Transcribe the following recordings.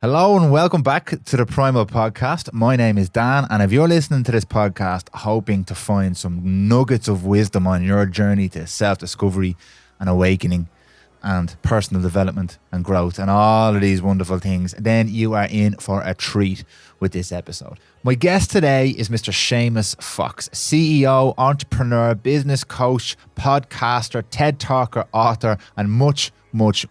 Hello and welcome back to the Prymal Podcast. My name is Dan, and if you're listening to this podcast hoping to find some nuggets of wisdom on your journey to self-discovery and awakening and personal development and growth and all of these wonderful things, then you are in for a treat with this episode. My guest today is Mr. Seamus Fox, CEO, entrepreneur, business coach, podcaster, TED talker, author, and much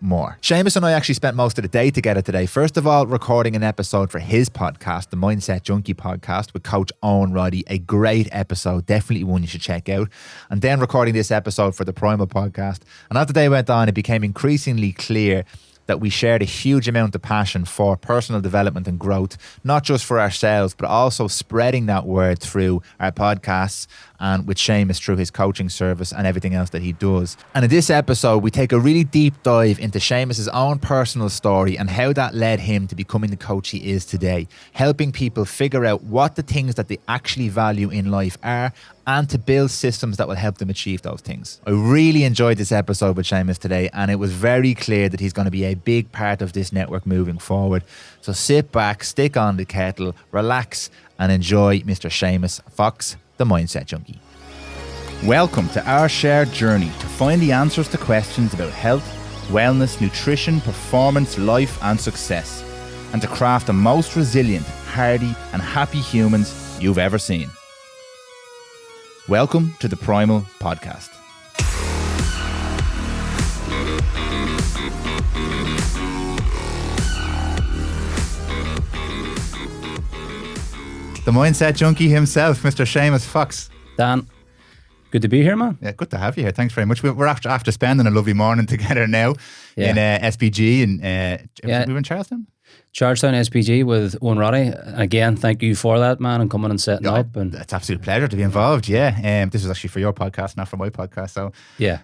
more. Seamus and I actually spent most of the day together today. First of all, recording an episode for his podcast, the Mindset Junkie podcast with Coach Owen Roddy. A great episode, definitely one you should check out. And then recording this episode for the Prymal Podcast. And as the day went on, it became increasingly clear that we shared a huge amount of passion for personal development and growth, not just for ourselves, but also spreading that word through our podcasts and with Seamus through his coaching service and everything else that he does. And in this episode, we take a really deep dive into Seamus's own personal story and how that led him to becoming the coach he is today, helping people figure out what the things that they actually value in life are and to build systems that will help them achieve those things. I really enjoyed this episode with Seamus today, and it was very clear that he's going to be a big part of this network moving forward. So sit back, stick on the kettle, relax, and enjoy Mr. Seamus Fox, the Mindset Junkie. Welcome to our shared journey to find the answers to questions about health, wellness, nutrition, performance, life, and success, and to craft the most resilient, hardy, and happy humans you've ever seen. Welcome to the Prymal Podcast. The Mindset Junkie himself, Mr. Seamus Fox. Dan, good to be here, man. Yeah, good to have you here. Thanks very much. We're after spending a lovely morning together now in SPG. We were in Charlestown? Charlestown SPG with Owen Roddy. Again, thank you for that, man, and coming and setting up. And it's an absolute pleasure to be involved. Yeah, this was actually for your podcast, not for my podcast. So yeah,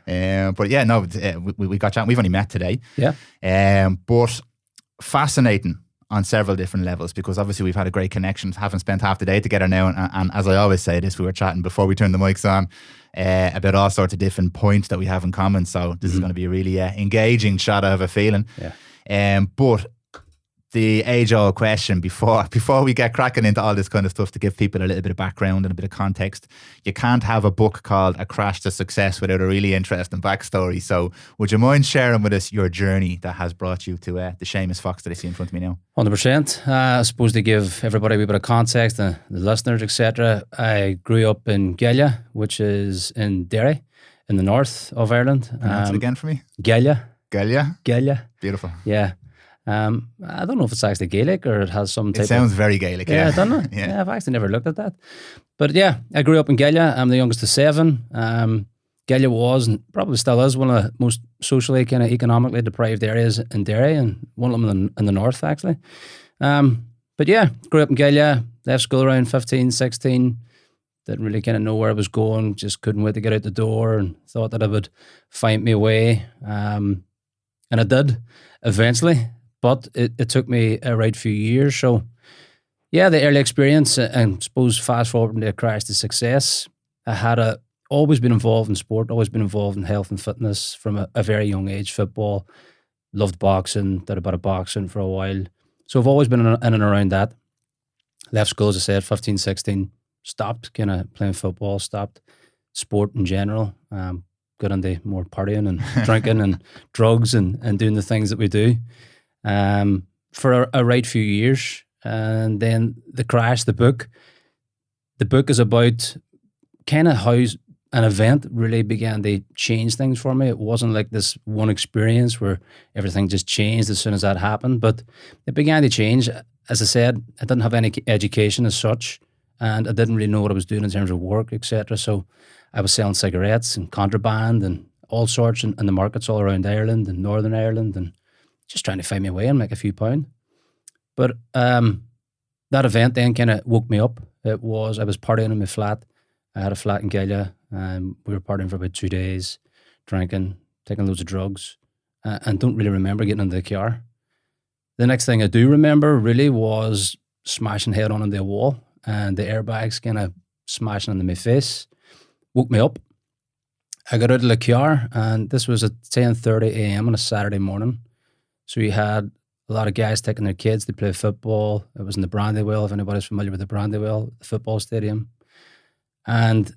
we got chatting. We've only met today. Yeah, but fascinating on several different levels, because obviously we've had a great connection, having spent half the day together now, and as I always say this, we were chatting before we turned the mics on about all sorts of different points that we have in common. So this is going to be a really engaging chat, I have a feeling. Yeah. But the age-old question before we get cracking into all this kind of stuff, to give people a little bit of background and a bit of context, you can't have a book called A Crash to Success without a really interesting backstory. So would you mind sharing with us your journey that has brought you to the Seamus Fox that I see in front of me now? 100%. I suppose to give everybody a wee bit of context, the listeners, etc. I grew up in Galia, which is in Derry, in the north of Ireland. Pronounce it again for me. Galia. Galia? Beautiful. Yeah. I don't know if it's actually Gaelic or it has some type. It sounds very Gaelic. Yeah, doesn't it? Yeah, I've actually never looked at that. But yeah, I grew up in Galia. I'm the youngest of 7. Galia was, and probably still is, one of the most socially kind of economically deprived areas in Derry, and one of them in the north, actually. But yeah, grew up in Galia, left school around 15, 16. Didn't really kind of know where I was going, just couldn't wait to get out the door, and thought that I would find my way. And I did, eventually. But it took me a right few years. So, yeah, the early experience, and suppose fast forward to a crash to success. I had always been involved in sport, always been involved in health and fitness from a very young age. Football, loved boxing, did a bit of boxing for a while. So I've always been in and around that. Left school, as I said, 15, 16. Stopped kind of playing football, stopped sport in general. Got into more partying and drinking and drugs and doing the things that we do. For a right few years, and then the crash, the book is about kind of how an event really began to change things for me. It wasn't like this one experience where everything just changed as soon as that happened, but it began to change. As I said, I didn't have any education as such, and I didn't really know what I was doing in terms of work, etc. So I was selling cigarettes and contraband and all sorts in the markets all around Ireland and Northern Ireland, and just trying to find my way and make a few pound. But that event then kind of woke me up. I was partying in my flat. I had a flat in Galia, and we were partying for about 2 days, drinking, taking loads of drugs, and don't really remember getting into the car. The next thing I do remember really was smashing head on into a wall, and the airbags kind of smashing into my face. Woke me up. I got out of the car, and this was at 10:30 a.m. on a Saturday morning. So you had a lot of guys taking their kids to play football. It was in the Brandywell, if anybody's familiar with the Brandywell, the football stadium. And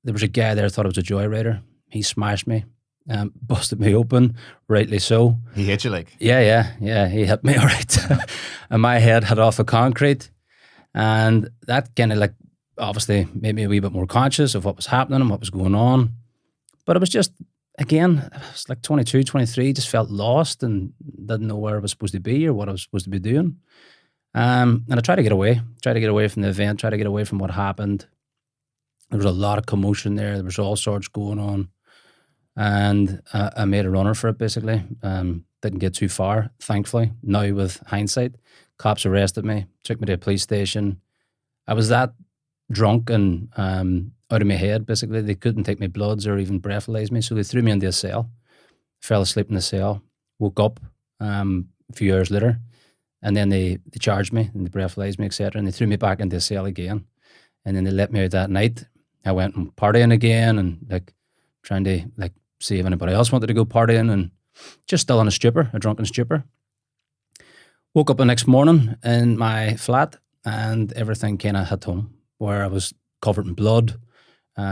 there was a guy there, thought I was a joyrider. He smashed me, busted me open, rightly so. He hit you like? Yeah, he hit me all right. And my head hit off the concrete. And that kind of like obviously made me a wee bit more conscious of what was happening and what was going on. But it was just, again, I was like 22, 23, just felt lost and didn't know where I was supposed to be or what I was supposed to be doing. And I tried to get away from the event, tried to get away from what happened. There was a lot of commotion there. There was all sorts going on. And I made a runner for it, basically. Didn't get too far, thankfully. Now, with hindsight, cops arrested me, took me to a police station. I was that drunk and out of my head, basically. They couldn't take my bloods or even breathalyze me, so they threw me into a cell. Fell asleep in the cell, woke up a few hours later, and then they charged me and they breathalyzed me, etc. And they threw me back into the cell again. And then they let me out that night. I went and partying again and like trying to like see if anybody else wanted to go partying and just still on a drunken stupor. Woke up the next morning in my flat and everything kind of hit home, where I was covered in blood.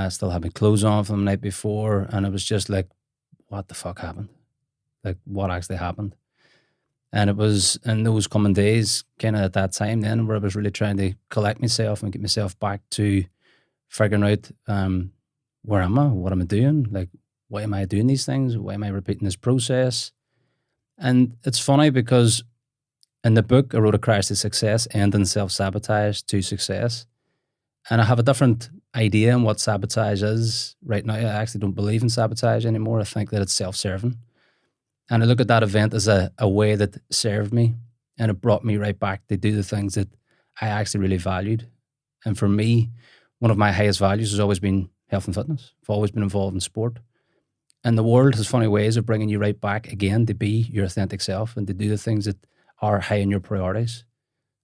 Still had my clothes on from the night before, and it was just like, what the fuck happened? Like, what actually happened? And it was in those coming days, kind of at that time then, where I was really trying to collect myself and get myself back to figuring out where am I? What am I doing? Like, why am I doing these things? Why am I repeating this process? And it's funny because in the book, I wrote A Crash to Success, Ending Self-Sabotage to Success. And I have a different idea on what sabotage is right now. I actually don't believe in sabotage anymore. I think that it's self-serving. And I look at that event as a way that served me, and it brought me right back to do the things that I actually really valued. And for me, one of my highest values has always been health and fitness. I've always been involved in sport. And the world has funny ways of bringing you right back again to be your authentic self and to do the things that are high in your priorities.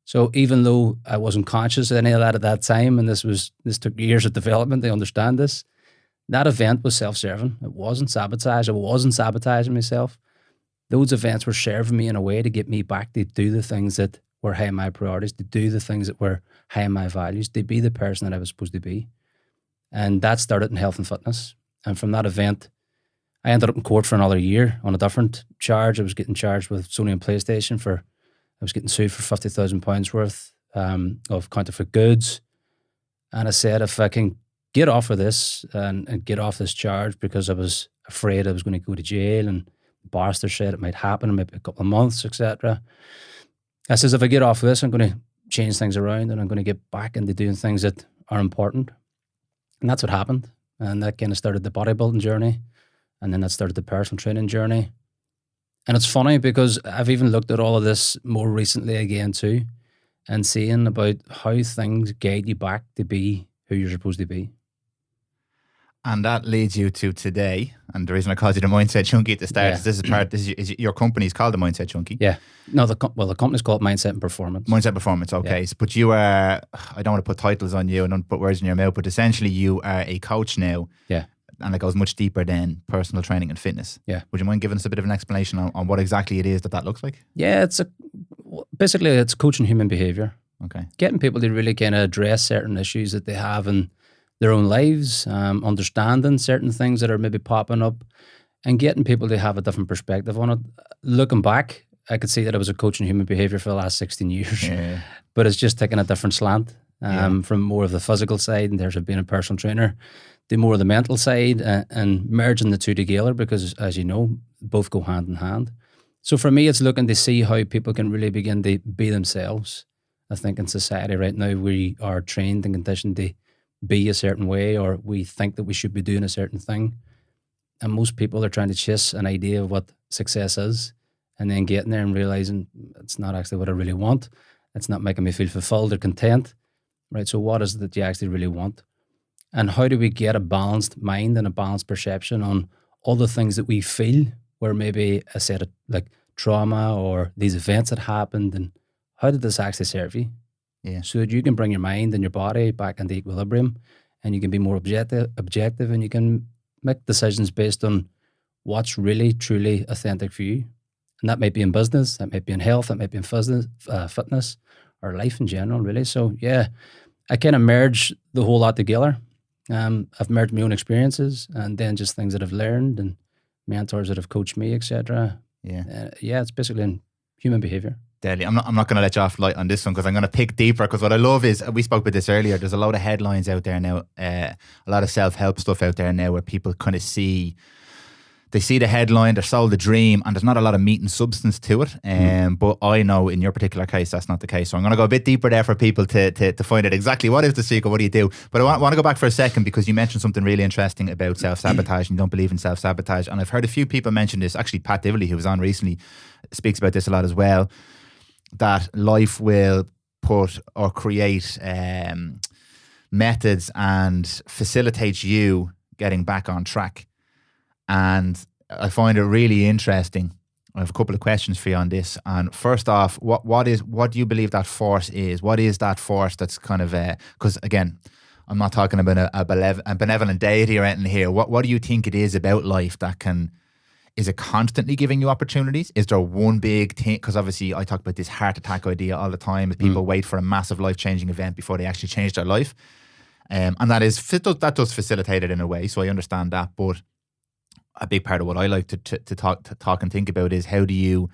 So even though I wasn't conscious of any of that at that time, and this took years of development to understand this, that event was self-serving. It wasn't sabotage. I wasn't sabotaging myself. Those events were serving me in a way to get me back to do the things that were high in my priorities, to do the things that were high in my values, to be the person that I was supposed to be. And that started in health and fitness. And from that event, I ended up in court for another year on a different charge. I was getting charged with Sony and PlayStation I was getting sued for £50,000 worth of counterfeit goods. And I said, if I can get off of this and get off this charge, because I was afraid I was going to go to jail, and the barrister said it might happen in maybe a couple of months, etc. I says, if I get off of this, I'm going to change things around and I'm going to get back into doing things that are important. And that's what happened. And that kind of started the bodybuilding journey. And then that started the personal training journey. And it's funny because I've even looked at all of this more recently again too, and seeing about how things guide you back to be who you're supposed to be. And that leads you to today. And the reason I called you the Mindset Junkie at the start is this is your company's called the Mindset Junkie. Yeah. No, the company's called Mindset and Performance. Mindset Performance, okay. Yeah. But you are, I don't want to put titles on you and don't put words in your mouth, but essentially you are a coach now. Yeah. And it goes much deeper than personal training and fitness. Yeah. Would you mind giving us a bit of an explanation on what exactly it is that looks like? Yeah, basically it's coaching human behavior. Okay. Getting people to really kind of address certain issues that they have in their own lives, understanding certain things that are maybe popping up, and getting people to have a different perspective on it. Looking back, I could see that I was a coach in human behavior for the last 16 years, but it's just taking a different slant from more of the physical side in terms of being a personal trainer, to more of the mental side, and merging the two together, because as you know, both go hand in hand. So for me, it's looking to see how people can really begin to be themselves. I think in society right now, we are trained and conditioned to be a certain way, or we think that we should be doing a certain thing. And most people are trying to chase an idea of what success is, and then getting there and realizing it's not actually what I really want. It's not making me feel fulfilled or content, right? So what is it that you actually really want? And how do we get a balanced mind and a balanced perception on all the things that we feel, where maybe I said it, like trauma or these events that happened, and how did this actually serve you? Yeah. So that you can bring your mind and your body back into equilibrium, and you can be more objective, and you can make decisions based on what's really, truly authentic for you. And that might be in business, that might be in health, that might be in fitness, or life in general, really. So yeah, I kind of merge the whole lot together. I've merged my own experiences and then just things that I've learned and mentors that have coached me, etc. Yeah. It's basically in human behavior. Deadly. I'm not going to let you off light on this one because I'm going to pick deeper, because what I love is, we spoke about this earlier, there's a lot of headlines out there now, a lot of self-help stuff out there now where people kind of see the headline, they're sold the dream, and there's not a lot of meat and substance to it. But I know in your particular case, that's not the case. So I'm going to go a bit deeper there for people to find out exactly what is the secret, what do you do. But I want to go back for a second because you mentioned something really interesting about self-sabotage and you don't believe in self-sabotage. And I've heard a few people mention this. Actually, Pat Divilly, who was on recently, speaks about this a lot as well, that life will put or create methods and facilitates you getting back on track. And I find it really interesting. I have a couple of questions for you on this. And first off, what do you believe that force is? What is that force that's kind of, because again, I'm not talking about a benevolent deity or anything here. What do you think it is about life that is it constantly giving you opportunities? Is there one big thing? Because obviously I talk about this heart attack idea all the time. People wait for a massive life-changing event before they actually change their life. And that does facilitate it in a way. So I understand that. But a big part of what I like to talk and think about is, how do you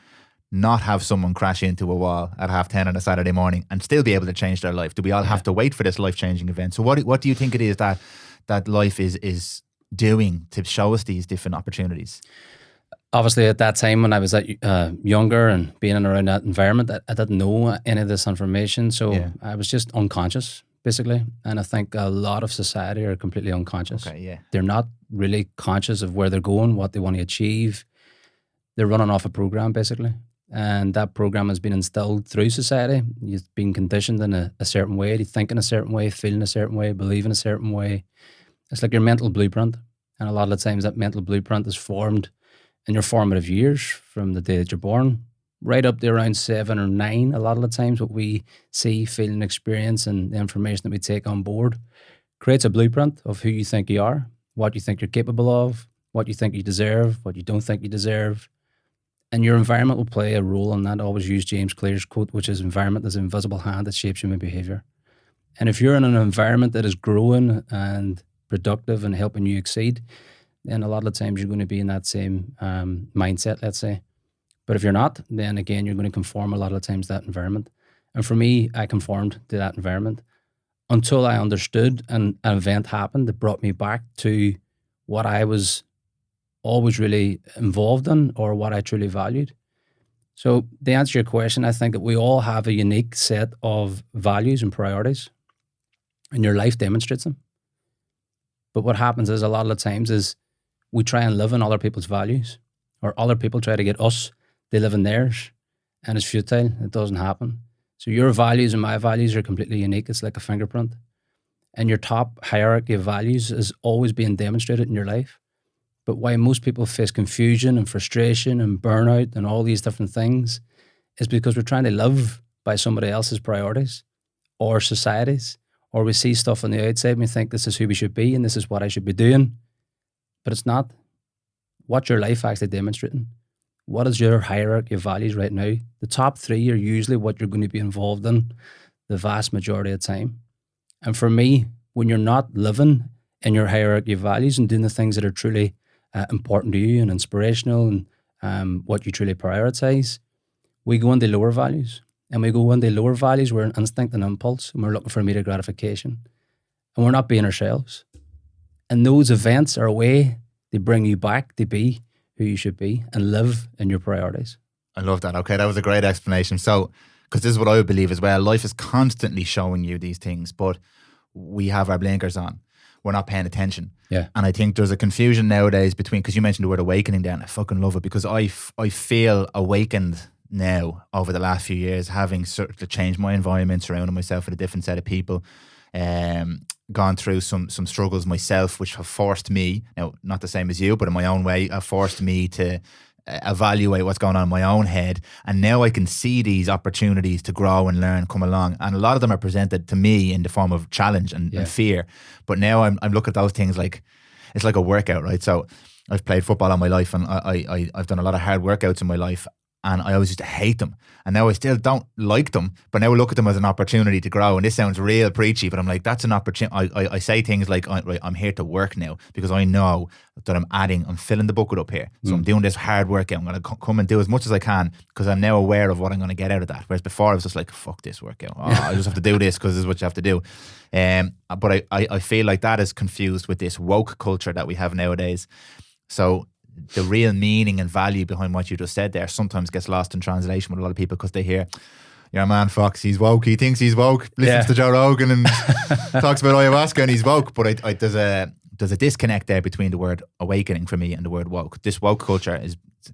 not have someone crash into a wall at 10:30 on a Saturday morning and still be able to change their life? Do we all have to wait for this life-changing event? So what do you think it is that life is doing to show us these different opportunities? Obviously, at that time when I was younger and being in around that environment, I didn't know any of this information. So I was just unconscious, basically. And I think a lot of society are completely unconscious. Okay, yeah. They're not really conscious of where they're going, what they want to achieve. They're running off a program, basically. And that program has been instilled through society. You've been conditioned in a certain way, to think in a certain way, feel in a certain way, believe in a certain way. It's like your mental blueprint. And a lot of the times that mental blueprint is formed in your formative years, from the day that you're born, right up to around 7 or 9. A lot of the times what we see, feel and experience and the information that we take on board creates a blueprint of who you think you are, what you think you're capable of, what you think you deserve, what you don't think you deserve. And your environment will play a role in that. I always use James Clear's quote, which is, environment is an invisible hand that shapes human behavior. And if you're in an environment that is growing and productive and helping you exceed, then a lot of the times you're going to be in that same mindset, let's say. But if you're not, then again, you're going to conform a lot of the times to that environment. And for me, I conformed to that environment until I understood and an event happened that brought me back to what I was always really involved in, or what I truly valued. So to answer your question, I think that we all have a unique set of values and priorities, and your life demonstrates them. But what happens is, a lot of the times is, we try and live in other people's values, or other people try to get us to live in theirs, and it's futile. It doesn't happen. So your values and my values are completely unique. It's like a fingerprint. And your top hierarchy of values is always being demonstrated in your life. But why most people face confusion and frustration and burnout and all these different things is because we're trying to live by somebody else's priorities or society's, or we see stuff on the outside and we think this is who we should be and this is what I should be doing. But it's not. What's your life actually demonstrating? What is your hierarchy of values right now? The top 3 are usually what you're going to be involved in the vast majority of the time. And for me, when you're not living in your hierarchy of values and doing the things that are truly important to you and inspirational and what you truly prioritize, we go into lower values. And we go into lower values, we're an instinct and impulse, and we're looking for immediate gratification. And we're not being ourselves. And those events are a way to bring you back to be who you should be and live in your priorities. I love that. Okay, that was a great explanation. So, because this is what I would believe as well, life is constantly showing you these things, but we have our blinkers on. We're not paying attention. Yeah. And I think there's a confusion nowadays between, because you mentioned the word awakening there, and I fucking love it, because I feel awakened now over the last few years, having sort of changed my environment, surrounding myself with a different set of people, gone through some struggles myself, which have forced me, now not the same as you, but in my own way, have forced me to evaluate what's going on in my own head. And now I can see these opportunities to grow and learn come along. And a lot of them are presented to me in the form of challenge and fear. But now I'm looking at those things like, it's like a workout, right? So I've played football all my life, and I've done a lot of hard workouts in my life. And I always used to hate them. And now I still don't like them, but now I look at them as an opportunity to grow. And this sounds real preachy, but I'm like, that's an opportunity. I say things like, right, I'm here to work now because I know that I'm filling the bucket up here. So I'm doing this hard workout. I'm going to come and do as much as I can because I'm now aware of what I'm going to get out of that. Whereas before I was just like, fuck this workout. I just have to do this because this is what you have to do. But I feel like that is confused with this woke culture that we have nowadays. So the real meaning and value behind what you just said there sometimes gets lost in translation with a lot of people because they hear, your man Fox, he's woke, he thinks he's woke, listens to Joe Rogan and talks about ayahuasca and he's woke. But there's a disconnect there between the word awakening for me and the word woke. This woke culture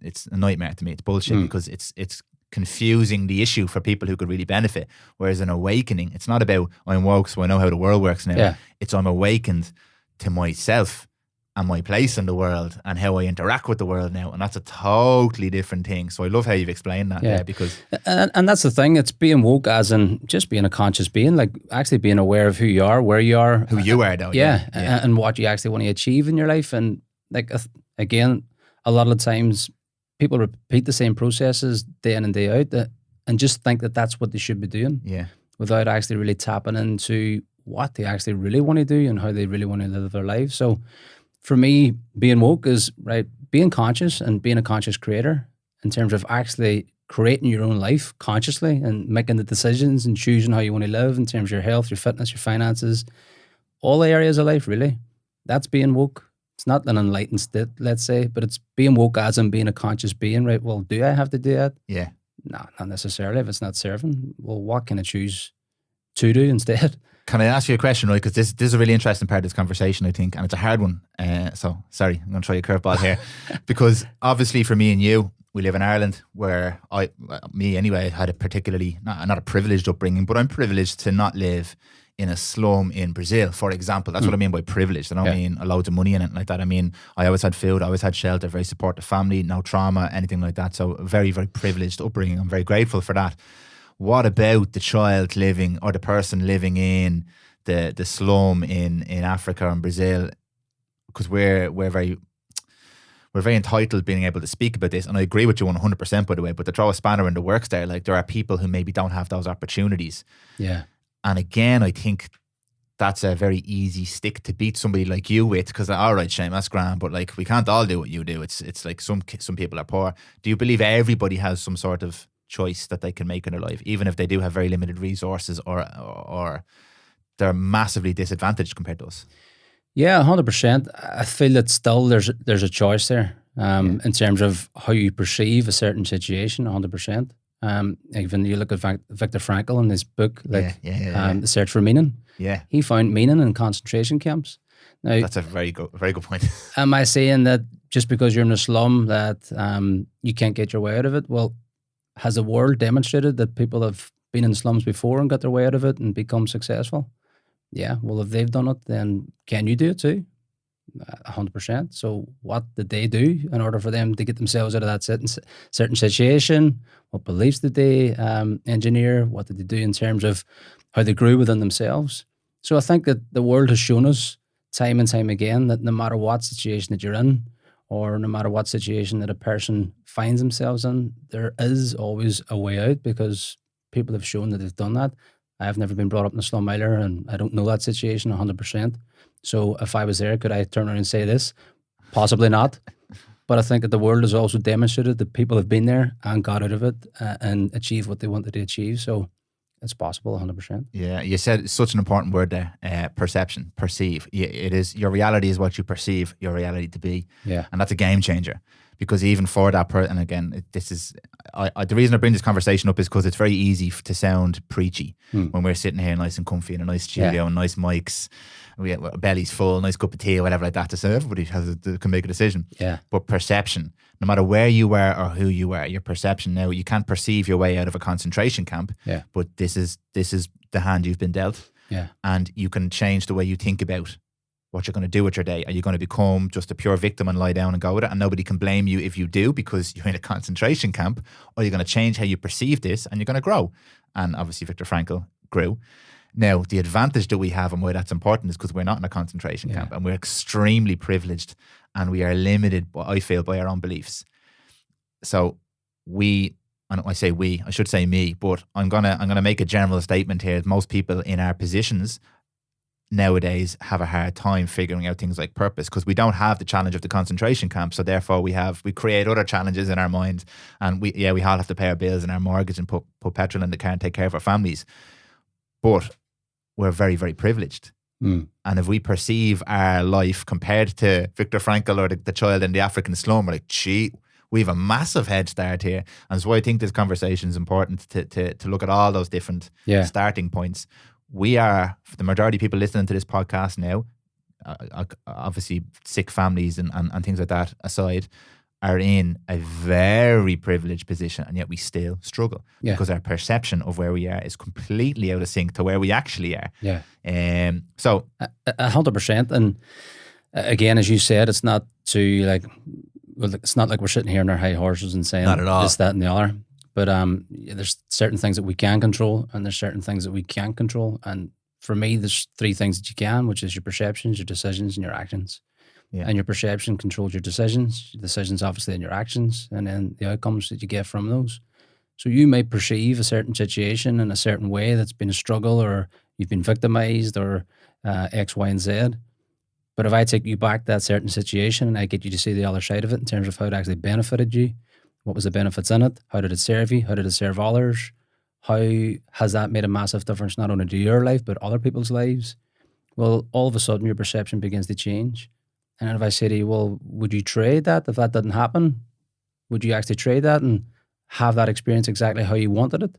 it's a nightmare to me. It's bullshit because it's confusing the issue for people who could really benefit. Whereas an awakening, it's not about I'm woke so I know how the world works now. Yeah. It's I'm awakened to myself and my place in the world and how I interact with the world now. And that's a totally different thing. So I love how you've explained that there because... And that's the thing. It's being woke as in just being a conscious being, like actually being aware of who you are, where you are. Who you are though. Yeah. And what you actually want to achieve in your life. And like, again, a lot of the times people repeat the same processes day in and day out and just think that that's what they should be doing. Yeah. Without actually really tapping into what they actually really want to do and how they really want to live their life. So for me, being woke is being conscious and being a conscious creator in terms of actually creating your own life consciously and making the decisions and choosing how you want to live in terms of your health, your fitness, your finances, all the areas of life, really. That's being woke. It's not an enlightened state, let's say, but it's being woke as in being a conscious being, right? Well, do I have to do that? Yeah. No, not necessarily. If it's not serving, well, what can I choose to do instead? Can I ask you a question, right? Because this is a really interesting part of this conversation, I think, and it's a hard one. So, sorry, I'm going to try a curveball here. Because obviously for me and you, we live in Ireland where I had a particularly, not a privileged upbringing, but I'm privileged to not live in a slum in Brazil, for example. That's what I mean by privileged. I don't mean loads of money in it like that. I mean, I always had food, I always had shelter, very supportive family, no trauma, anything like that. So very, very privileged upbringing. I'm very grateful for that. What about the child living or the person living in the slum in Africa and Brazil? Because we're very entitled being able to speak about this, and I agree with you 100%, by the way. But to throw a spanner in the works there, like there are people who maybe don't have those opportunities. Yeah, and again, I think that's a very easy stick to beat somebody like you with. Because all right, Shane, that's grand, but like we can't all do what you do. It's like some people are poor. Do you believe everybody has some sort of choice that they can make in their life, even if they do have very limited resources or they're massively disadvantaged compared to us? Yeah, 100%. I feel that still there's a choice there in terms of how you perceive a certain situation, 100%. Even you look at Viktor Frankl in his book, The Search for Meaning. Yeah. He found meaning in concentration camps. Now, that's a very good point. Am I saying that just because you're in a slum that you can't get your way out of it? Well, has the world demonstrated that people have been in slums before and got their way out of it and become successful? Yeah. Well, if they've done it, then can you do it too? 100%. So what did they do in order for them to get themselves out of that certain situation? What beliefs did they engineer? What did they do in terms of how they grew within themselves? So I think that the world has shown us time and time again that no matter what situation that you're in, or no matter what situation that a person finds themselves in, there is always a way out because people have shown that they've done that. I've never been brought up in a slum either, and I don't know that situation 100%. So if I was there, could I turn around and say this? Possibly not. But I think that the world has also demonstrated that people have been there and got out of it and achieved what they wanted to achieve. So it's possible 100%. Yeah, you said such an important word there, perception, perceive. It is, your reality is what you perceive your reality to be. Yeah. And that's a game changer. Because even for that person, and again, the reason I bring this conversation up is because it's very easy to sound preachy when we're sitting here nice and comfy in a nice studio and nice mics, we have a belly's full, nice cup of tea or whatever like that, to say everybody can make a decision. Yeah. But perception, no matter where you are or who you are, your perception now, you can't perceive your way out of a concentration camp. Yeah. But this is the hand you've been dealt. Yeah. And you can change the way you think about what you're going to do with your day. Are you going to become just a pure victim and lie down and go with it, and nobody can blame you if you do because you're in a concentration camp? Or you're going to change how you perceive this and you're going to grow. And obviously Viktor Frankl grew. Now, the advantage that we have and why that's important is because we're not in a concentration camp, and we're extremely privileged, and we are limited, I feel, by our own beliefs. So and I say we, I should say me, but I'm gonna make a general statement here. Most people in our positions nowadays have a hard time figuring out things like purpose, because we don't have the challenge of the concentration camp. So therefore we create other challenges in our minds, and we all have to pay our bills and our mortgage and put petrol in the car and take care of our families. But we're very, very privileged. And if we perceive our life compared to Viktor Frankl or the child in the African slum, we're like, gee, we have a massive head start here. And so I think this conversation is important to look at all those different starting points. We are, for the majority of people listening to this podcast now, obviously sick families and things like that aside, are in a very privileged position, and yet we still struggle because our perception of where we are is completely out of sync to where we actually are. So 100%. And again, as you said, it's not it's not like we're sitting here on our high horses and saying not at all. This, that, and the other. But there's certain things that we can control, and there's certain things that we can't control. And for me, there's three things that you can, which is your perceptions, your decisions, and your actions. And your perception controls your decisions obviously, and your actions, and then the outcomes that you get from those. So you may perceive a certain situation in a certain way that's been a struggle, or you've been victimized, or X, Y, and Z. But if I take you back to that certain situation and I get you to see the other side of it in terms of how it actually benefited you, what was the benefits in it, how did it serve you, how did it serve others, how has that made a massive difference not only to your life but other people's lives, well, all of a sudden your perception begins to change. And if I say to you, well, would you trade that if that didn't happen? Would you actually trade that and have that experience exactly how you wanted it?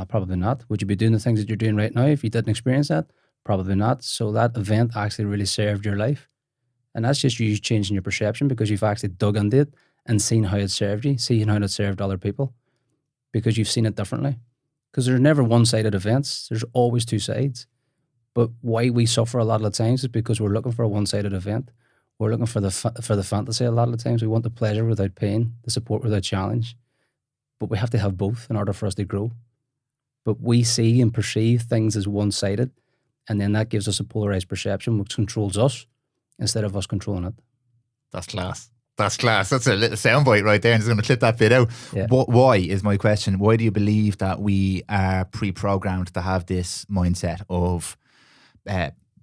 Probably not. Would you be doing the things that you're doing right now if you didn't experience that? Probably not. So that event actually really served your life. And that's just you changing your perception because you've actually dug into it and seen how it served you, seen how it served other people, because you've seen it differently. Because there's never one-sided events. There's always two sides. But why we suffer a lot of the times is because we're looking for a one-sided event. We're looking for the fantasy a lot of the times. We want the pleasure without pain, the support without challenge. But we have to have both in order for us to grow. But we see and perceive things as one-sided, and then that gives us a polarized perception which controls us instead of us controlling it. That's class. That's class. That's a little soundbite right there. I'm just going to clip that bit out. Yeah. Why is my question? Why do you believe that we are pre-programmed to have this mindset of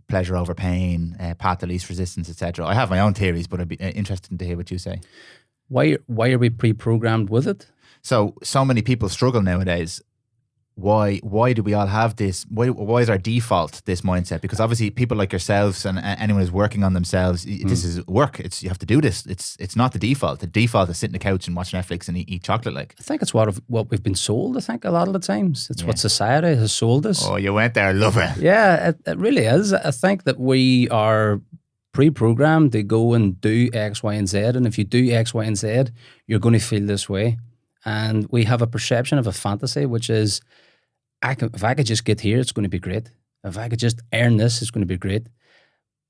pleasure over pain, path to least resistance, etc.? I have my own theories, but I'd be interested to hear what you say. Why are we pre-programmed with it? So many people struggle nowadays. Why do we all have this? Why is our default this mindset? Because obviously people like yourselves and anyone who's working on themselves, this is work. You have to do this. It's not the default. The default is sitting on the couch and watch Netflix and eat chocolate. Like, I think it's what we've been sold. I think a lot of the times it's what society has sold us. Oh, you went there, love it. Yeah, it really is. I think that we are pre-programmed to go and do X, Y, and Z. And if you do X, Y, and Z, you're going to feel this way. And we have a perception of a fantasy, which is, if I could just get here, it's going to be great. If I could just earn this, it's going to be great.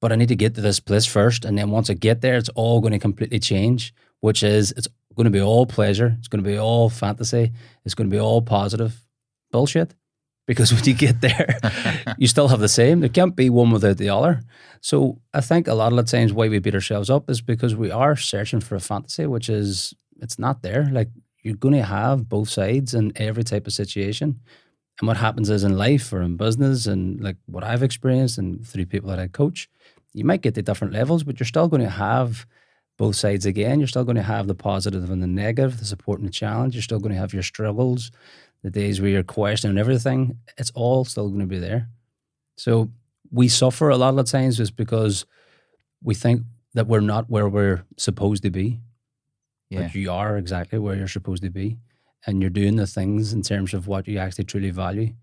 But I need to get to this place first. And then once I get there, it's all going to completely change, which is it's going to be all pleasure. It's going to be all fantasy. It's going to be all positive bullshit. Because when you get there, you still have the same. There can't be one without the other. So I think a lot of the times why we beat ourselves up is because we are searching for a fantasy, which is, it's not there. Like, you're going to have both sides in every type of situation. And what happens is in life or in business and like what I've experienced and through people that I coach, you might get to different levels, but you're still going to have both sides again. You're still going to have the positive and the negative, the support and the challenge. You're still going to have your struggles, the days where you're questioning everything. It's all still going to be there. So we suffer a lot of the times just because we think that we're not where we're supposed to be. Yeah. But you are exactly where you're supposed to be. And you're doing the things in terms of what you actually truly value.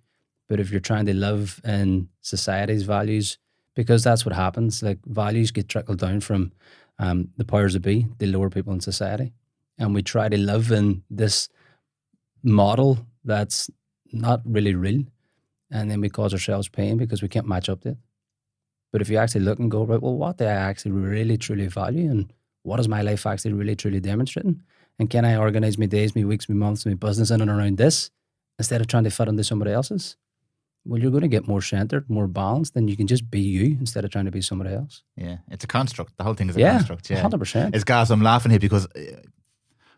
But if you're trying to live in society's values, because that's what happens, like values get trickled down from the powers that be, the lower people in society. And we try to live in this model that's not really real. And then we cause ourselves pain because we can't match up to it. But if you actually look and go, right, well, what do I actually really, truly value? And what is my life actually really, truly demonstrating? And can I organize my days, my weeks, my months, my business in and around this instead of trying to fit into somebody else's? Well, you're going to get more centered, more balanced, and you can just be you instead of trying to be somebody else. Yeah, it's a construct. The whole thing is a construct. Yeah, 100%. It's gas. I'm laughing here because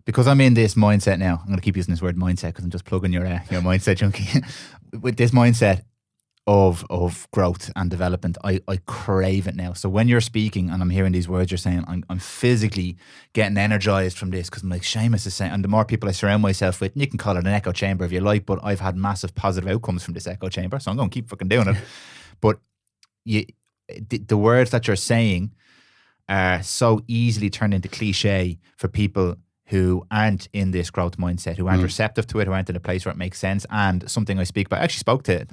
because I'm in this mindset now. I'm going to keep using this word mindset because I'm just plugging your mindset, Junkie. With this mindset of growth and development, I crave it now. So when you're speaking and I'm hearing these words you're saying, I'm physically getting energized from this, because I'm like, Seamus is saying, and the more people I surround myself with, and you can call it an echo chamber if you like, but I've had massive positive outcomes from this echo chamber, so I'm going to keep fucking doing it. But the words that you're saying are so easily turned into cliche for people who aren't in this growth mindset, who aren't receptive to it, who aren't in a place where it makes sense. And something I speak about, I actually spoke to,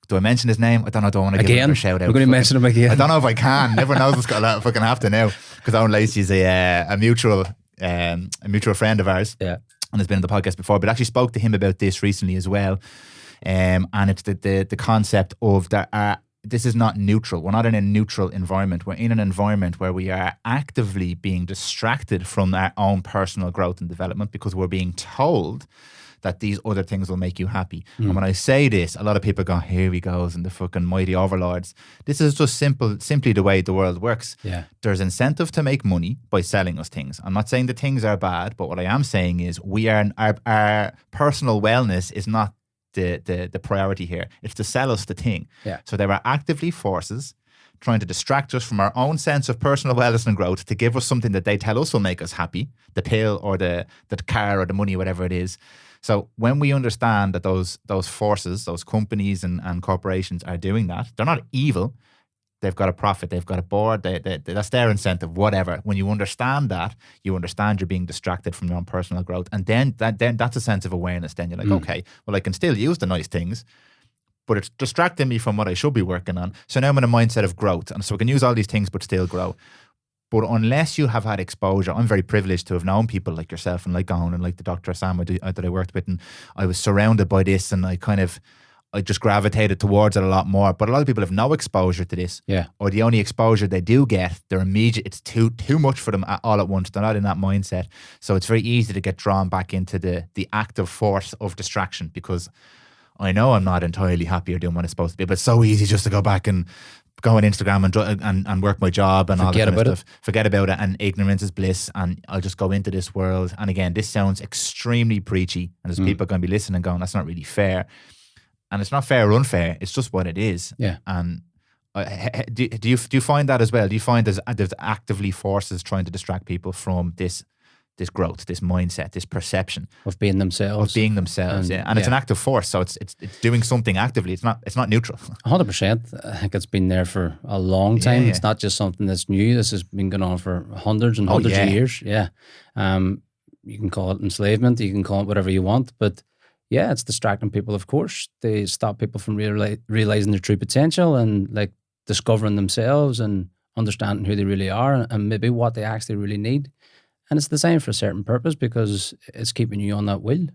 do I mention his name? I don't know. Do I want to give him a shout out? We're going to mention him again. I don't know if I can. Never knows what's going to fucking have to now, because Owen Lacey's a mutual friend of ours. Yeah. And has been on the podcast before, but actually spoke to him about this recently as well. And it's the concept of that this is not neutral. We're not in a neutral environment. We're in an environment where we are actively being distracted from our own personal growth and development, because we're being told that these other things will make you happy. And when I say this, a lot of people go, here he goes, and the fucking mighty overlords. This is just simply the way the world works. Yeah. There's incentive to make money by selling us things. I'm not saying the things are bad, but what I am saying is our personal wellness is not the priority here. It's to sell us the thing. Yeah. So there are actively forces trying to distract us from our own sense of personal wellness and growth to give us something that they tell us will make us happy, the pill or the car or the money, whatever it is. So when we understand that those forces, those companies and corporations are doing that, they're not evil. They've got a profit. They've got a board. That's their incentive, whatever. When you understand that, you understand you're being distracted from your own personal growth. And then that's a sense of awareness. Then you're like, okay, well, I can still use the nice things, but it's distracting me from what I should be working on. So now I'm in a mindset of growth. And so I can use all these things, but still grow. But unless you have had exposure, I'm very privileged to have known people like yourself and like Owen and like the Dr. Sam that I worked with. And I was surrounded by this, and I just gravitated towards it a lot more. But a lot of people have no exposure to this. Yeah. Or the only exposure they do get, they're immediate. It's too much for them all at once. They're not in that mindset. So it's very easy to get drawn back into the active force of distraction, because I know I'm not entirely happy or doing what I'm supposed to be, but it's so easy just to go back and go on Instagram and work my job and all that kind of stuff. Forget about it, and ignorance is bliss, and I'll just go into this world. And again, this sounds extremely preachy, and there's people going to be listening and going, that's not really fair. And it's not fair or unfair, it's just what it is. Yeah. And do you find that as well? Do you find there's actively forces trying to distract people from this growth, this mindset, this perception of being themselves? And it's an active force, so it's doing something actively. It's not neutral. 100%. I think it's been there for a long time. Yeah. It's not just something that's new. This has been going on for hundreds and hundreds of years. Yeah. You can call it enslavement. You can call it whatever you want, but yeah, it's distracting people. Of course, they stop people from realizing their true potential and like discovering themselves and understanding who they really are and maybe what they actually really need. And it's designed for a certain purpose, because it's keeping you on that wheel,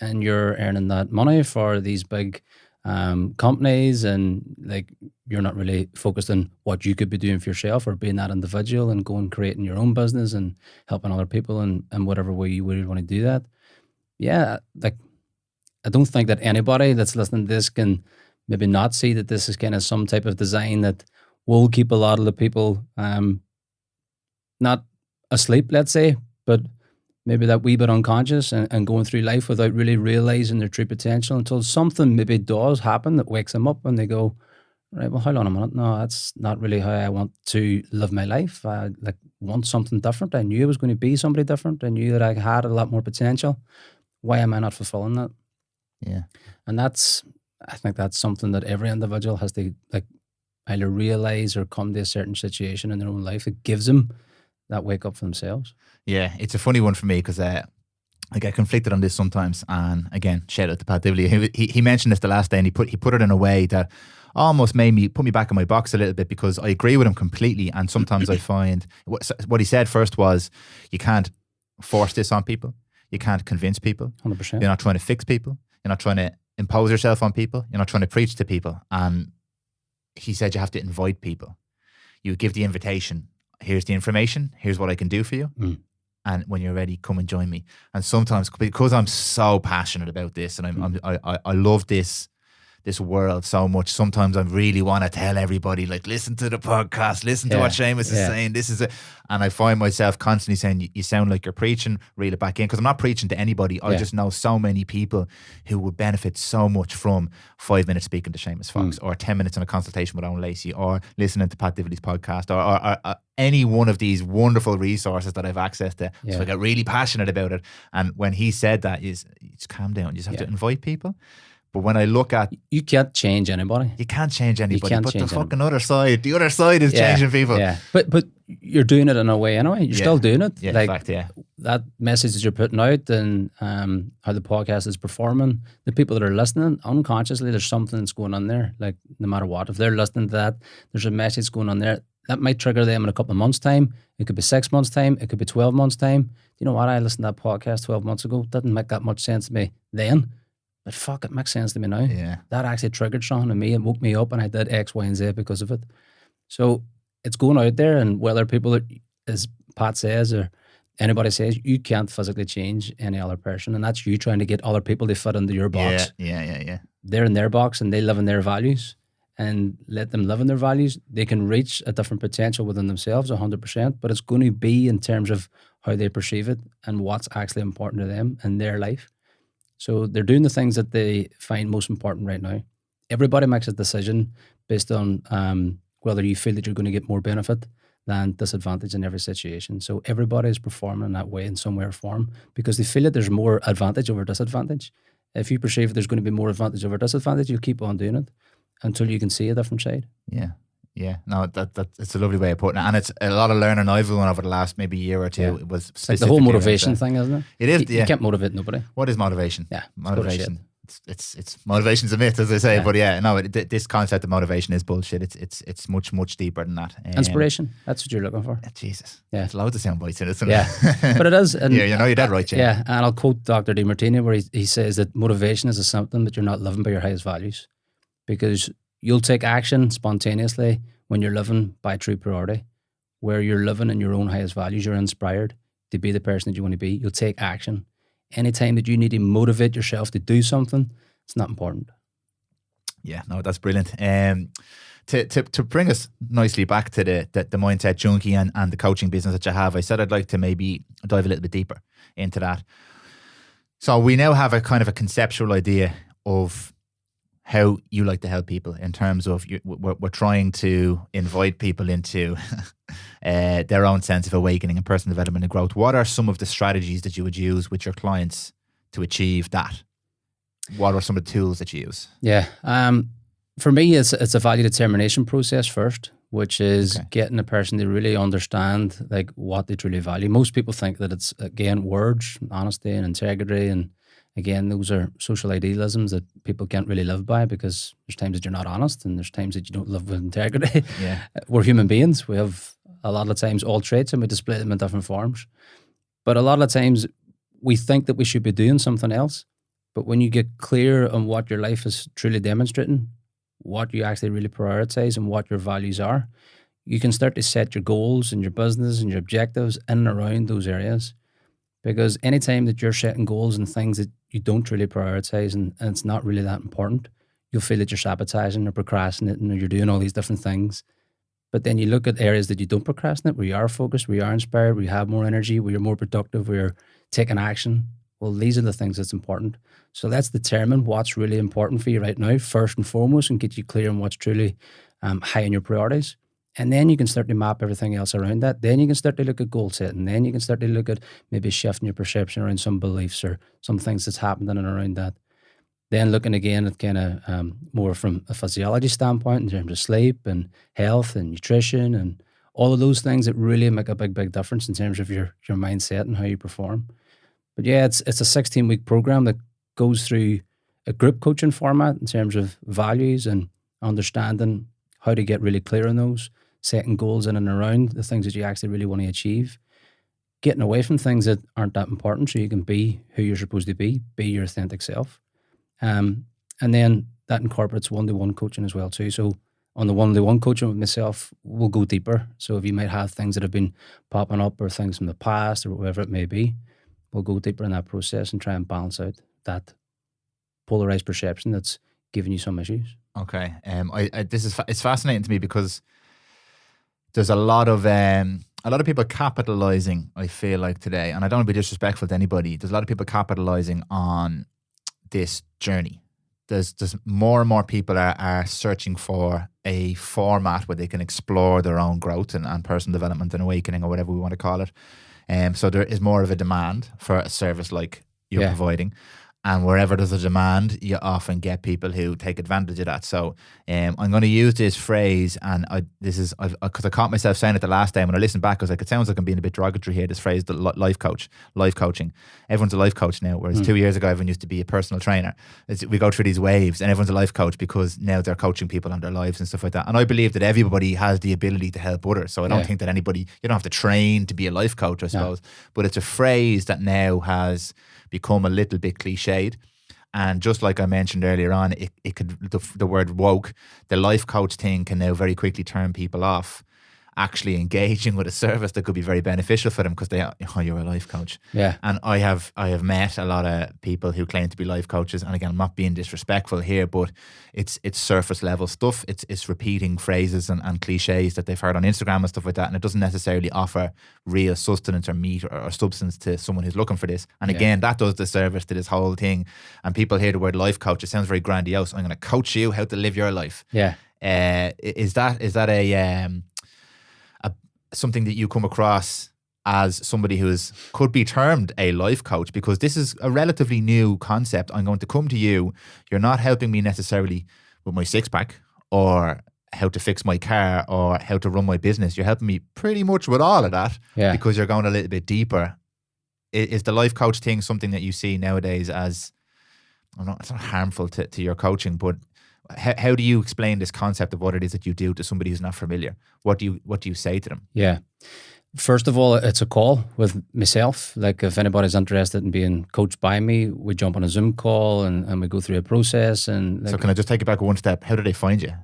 and you're earning that money for these big companies, and like you're not really focused on what you could be doing for yourself or being that individual and going creating your own business and helping other people and whatever way you would want to do that. Yeah, like I don't think that anybody that's listening to this can maybe not see that this is kind of some type of design that will keep a lot of the people not asleep, let's say, but maybe that wee bit unconscious and going through life without really realizing their true potential until something maybe does happen that wakes them up and they go, right, well, hold on a minute. No, that's not really how I want to live my life. I want something different. I knew I was going to be somebody different. I knew that I had a lot more potential. Why am I not fulfilling that? Yeah. And I think that's something that every individual has to either realize or come to a certain situation in their own life that gives them that wake up for themselves. Yeah, it's a funny one for me because I get conflicted on this sometimes. And again, shout out to Pat Dibley. He mentioned this the last day, and he put it in a way that almost put me back in my box a little bit, because I agree with him completely. And sometimes I find what he said first was, you can't force this on people. You can't convince people. 100%. You're not trying to fix people. You're not trying to impose yourself on people. You're not trying to preach to people. And he said you have to invite people. You give the invitation. Here's the information. Here's what I can do for you. And when you're ready, come and join me. And sometimes, because I'm so passionate about this, and I love this this world so much. Sometimes I really want to tell everybody, like, listen to the podcast, listen to what Seamus is saying. This is it. And I find myself constantly saying, you sound like you're preaching, reel it back in. Because I'm not preaching to anybody. I just know so many people who would benefit so much from 5 minutes speaking to Seamus Fox, or 10 minutes on a consultation with Owen Lacey, or listening to Pat Divilly's podcast, or any one of these wonderful resources that I've access to. So I get really passionate about it. And when he said that, just calm down. You just have to invite people. But when I look at... You can't change anybody. You can't change anybody. But the fucking other side is changing people. Yeah. But you're doing it in a way anyway. You're still doing it. Yeah, like, in fact, that message that you're putting out, and how the podcast is performing, the people that are listening, unconsciously, there's something that's going on there. Like, no matter what, if they're listening to that, there's a message going on there. That might trigger them in a couple of months' time. It could be 6 months' time. It could be 12 months' time. You know what? I listened to that podcast 12 months ago. Didn't make that much sense to me then. But fuck, it makes sense to me now. Yeah. That actually triggered something in me and woke me up, and I did X, Y, and Z because of it. So it's going out there, and whether people, as Pat says, or anybody says, you can't physically change any other person. And that's you trying to get other people to fit into your box. Yeah. They're in their box and they live in their values, and let them live in their values. They can reach a different potential within themselves 100%, but it's going to be in terms of how they perceive it and what's actually important to them in their life. So they're doing the things that they find most important right now. Everybody makes a decision based on whether you feel that you're going to get more benefit than disadvantage in every situation. So everybody is performing in that way in some way or form because they feel that there's more advantage over disadvantage. If you perceive there's going to be more advantage over disadvantage, you'll keep on doing it until you can see a different side. Yeah. No, that it's a lovely way of putting it. And it's a lot of learning I've done over the last maybe year or two. Yeah. It was like the whole motivation thing, isn't it? It is, You can't motivate nobody. What is motivation? Yeah. Motivation. It's motivation's a myth, as I say. But this concept of motivation is bullshit. It's much deeper than that. Inspiration. That's what you're looking for. Jesus. Yeah. It's loads of sound bites in it, isn't it? Yeah. But it is. And you're dead right, Jim. Yeah. And I'll quote Dr. DiMartini where he says that motivation is a symptom that you're not living by your highest values, because you'll take action spontaneously when you're living by true priority, where you're living in your own highest values. You're inspired to be the person that you want to be. You'll take action. Anytime that you need to motivate yourself to do something, it's not important. Yeah, no, that's brilliant. To bring us nicely back to the mindset junkie and the coaching business that you have, I said I'd like to maybe dive a little bit deeper into that. So we now have a kind of a conceptual idea of how you like to help people in terms of we're trying to invite people into their own sense of awakening and personal development and growth. What are some of the strategies that you would use with your clients to achieve that? What are some of the tools that you use? Yeah. For me, it's a value determination process first, which is getting a person to really understand like what they truly value. Most people think that it's, again, words, honesty and integrity, and again, those are social idealisms that people can't really live by, because there's times that you're not honest and there's times that you don't live with integrity. Yeah. We're human beings. We have a lot of times all traits and we display them in different forms. But a lot of times we think that we should be doing something else. But when you get clear on what your life is truly demonstrating, what you actually really prioritize and what your values are, you can start to set your goals and your business and your objectives in and around those areas. Because anytime that you're setting goals and things that you don't really prioritize and it's not really that important, you'll feel that you're sabotaging or procrastinating or you're doing all these different things. But then you look at areas that you don't procrastinate, where you are focused, where you are inspired, where you have more energy, where you're more productive, where you're taking action. Well, these are the things that's important. So let's determine what's really important for you right now, first and foremost, and get you clear on what's truly high in your priorities. And then you can start to map everything else around that. Then you can start to look at goal setting. Then you can start to look at maybe shifting your perception around some beliefs or some things that's happened in and around that. Then looking again at kind of more from a physiology standpoint in terms of sleep and health and nutrition and all of those things that really make a big difference in terms of your mindset and how you perform. But yeah, it's a 16-week program that goes through a group coaching format in terms of values and understanding how to get really clear on those, setting goals in and around the things that you actually really want to achieve, getting away from things that aren't that important so you can be who you're supposed to be your authentic self. And then that incorporates one-to-one coaching as well too. So on the one-to-one coaching with myself, we'll go deeper. So if you might have things that have been popping up or things from the past or whatever it may be, we'll go deeper in that process and try and balance out that polarized perception that's giving you some issues. Okay. It's fascinating to me because there's a lot of people capitalizing, I feel like, today, and I don't want to be disrespectful to anybody. There's a lot of people capitalizing on this journey. There's more and more people are searching for a format where they can explore their own growth and personal development and awakening, or whatever we want to call it. So there is more of a demand for a service like you're providing. And wherever there's a demand, you often get people who take advantage of that. So I'm going to use this phrase, and because I caught myself saying it the last time when I listened back, I was like, it sounds like I'm being a bit derogatory here, this phrase, the life coaching. Everyone's a life coach now, whereas 2 years ago, everyone used to be a personal trainer. We go through these waves and everyone's a life coach because now they're coaching people on their lives and stuff like that. And I believe that everybody has the ability to help others. So I don't think that you don't have to train to be a life coach, I suppose. But it's a phrase that now has become a little bit cliched. And just like I mentioned earlier on, it could, the word woke, the life coach thing can now very quickly turn people off actually engaging with a service that could be very beneficial for them, because you're a life coach. Yeah. And I have met a lot of people who claim to be life coaches, and again, I'm not being disrespectful here, but it's surface level stuff. It's repeating phrases and cliches that they've heard on Instagram and stuff like that, and it doesn't necessarily offer real sustenance or meat or substance to someone who's looking for this. And again, that does the service to this whole thing. And people hear the word life coach, it sounds very grandiose. I'm going to coach you how to live your life. Yeah. Is that something that you come across as somebody who could be termed a life coach? Because this is a relatively new concept. I'm going to come to you. You're not helping me necessarily with my six-pack or how to fix my car or how to run my business. You're helping me pretty much with all of that, because you're going a little bit deeper. Is the life coach thing something that you see nowadays as, it's not harmful to your coaching, but how do you explain this concept of what it is that you do to somebody who's not familiar? What do you say to them? Yeah. First of all, it's a call with myself. Like, if anybody's interested in being coached by me, we jump on a Zoom call and we go through a process. And so can I just take it back one step? How do they find you?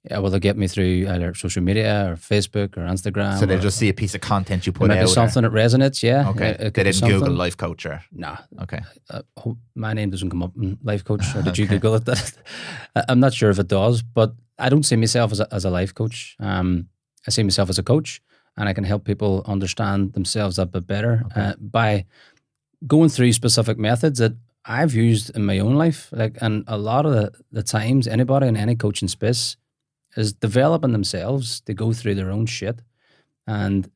Yeah, well, they'll get me through either social media or Facebook or Instagram. So they'll just see a piece of content you put out. Maybe something that resonates, yeah. Okay. They didn't Google life coach or? No. Okay. My name doesn't come up in life coach, or did you Google it? I'm not sure if it does, but I don't see myself as a life coach. I see myself as a coach, and I can help people understand themselves a bit better by going through specific methods that I've used in my own life. And a lot of the times, anybody in any coaching space is developing themselves to go through their own shit, and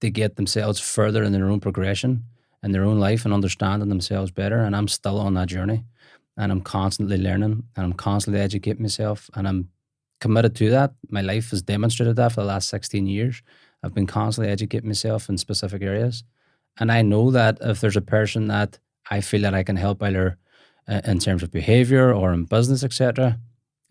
they get themselves further in their own progression in their own life and understanding themselves better. And I'm still on that journey, and I'm constantly learning, and I'm constantly educating myself, and I'm committed to that. My life has demonstrated that for the last 16 years. I've been constantly educating myself in specific areas. And I know that if there's a person that I feel that I can help either in terms of behavior or in business, etc.,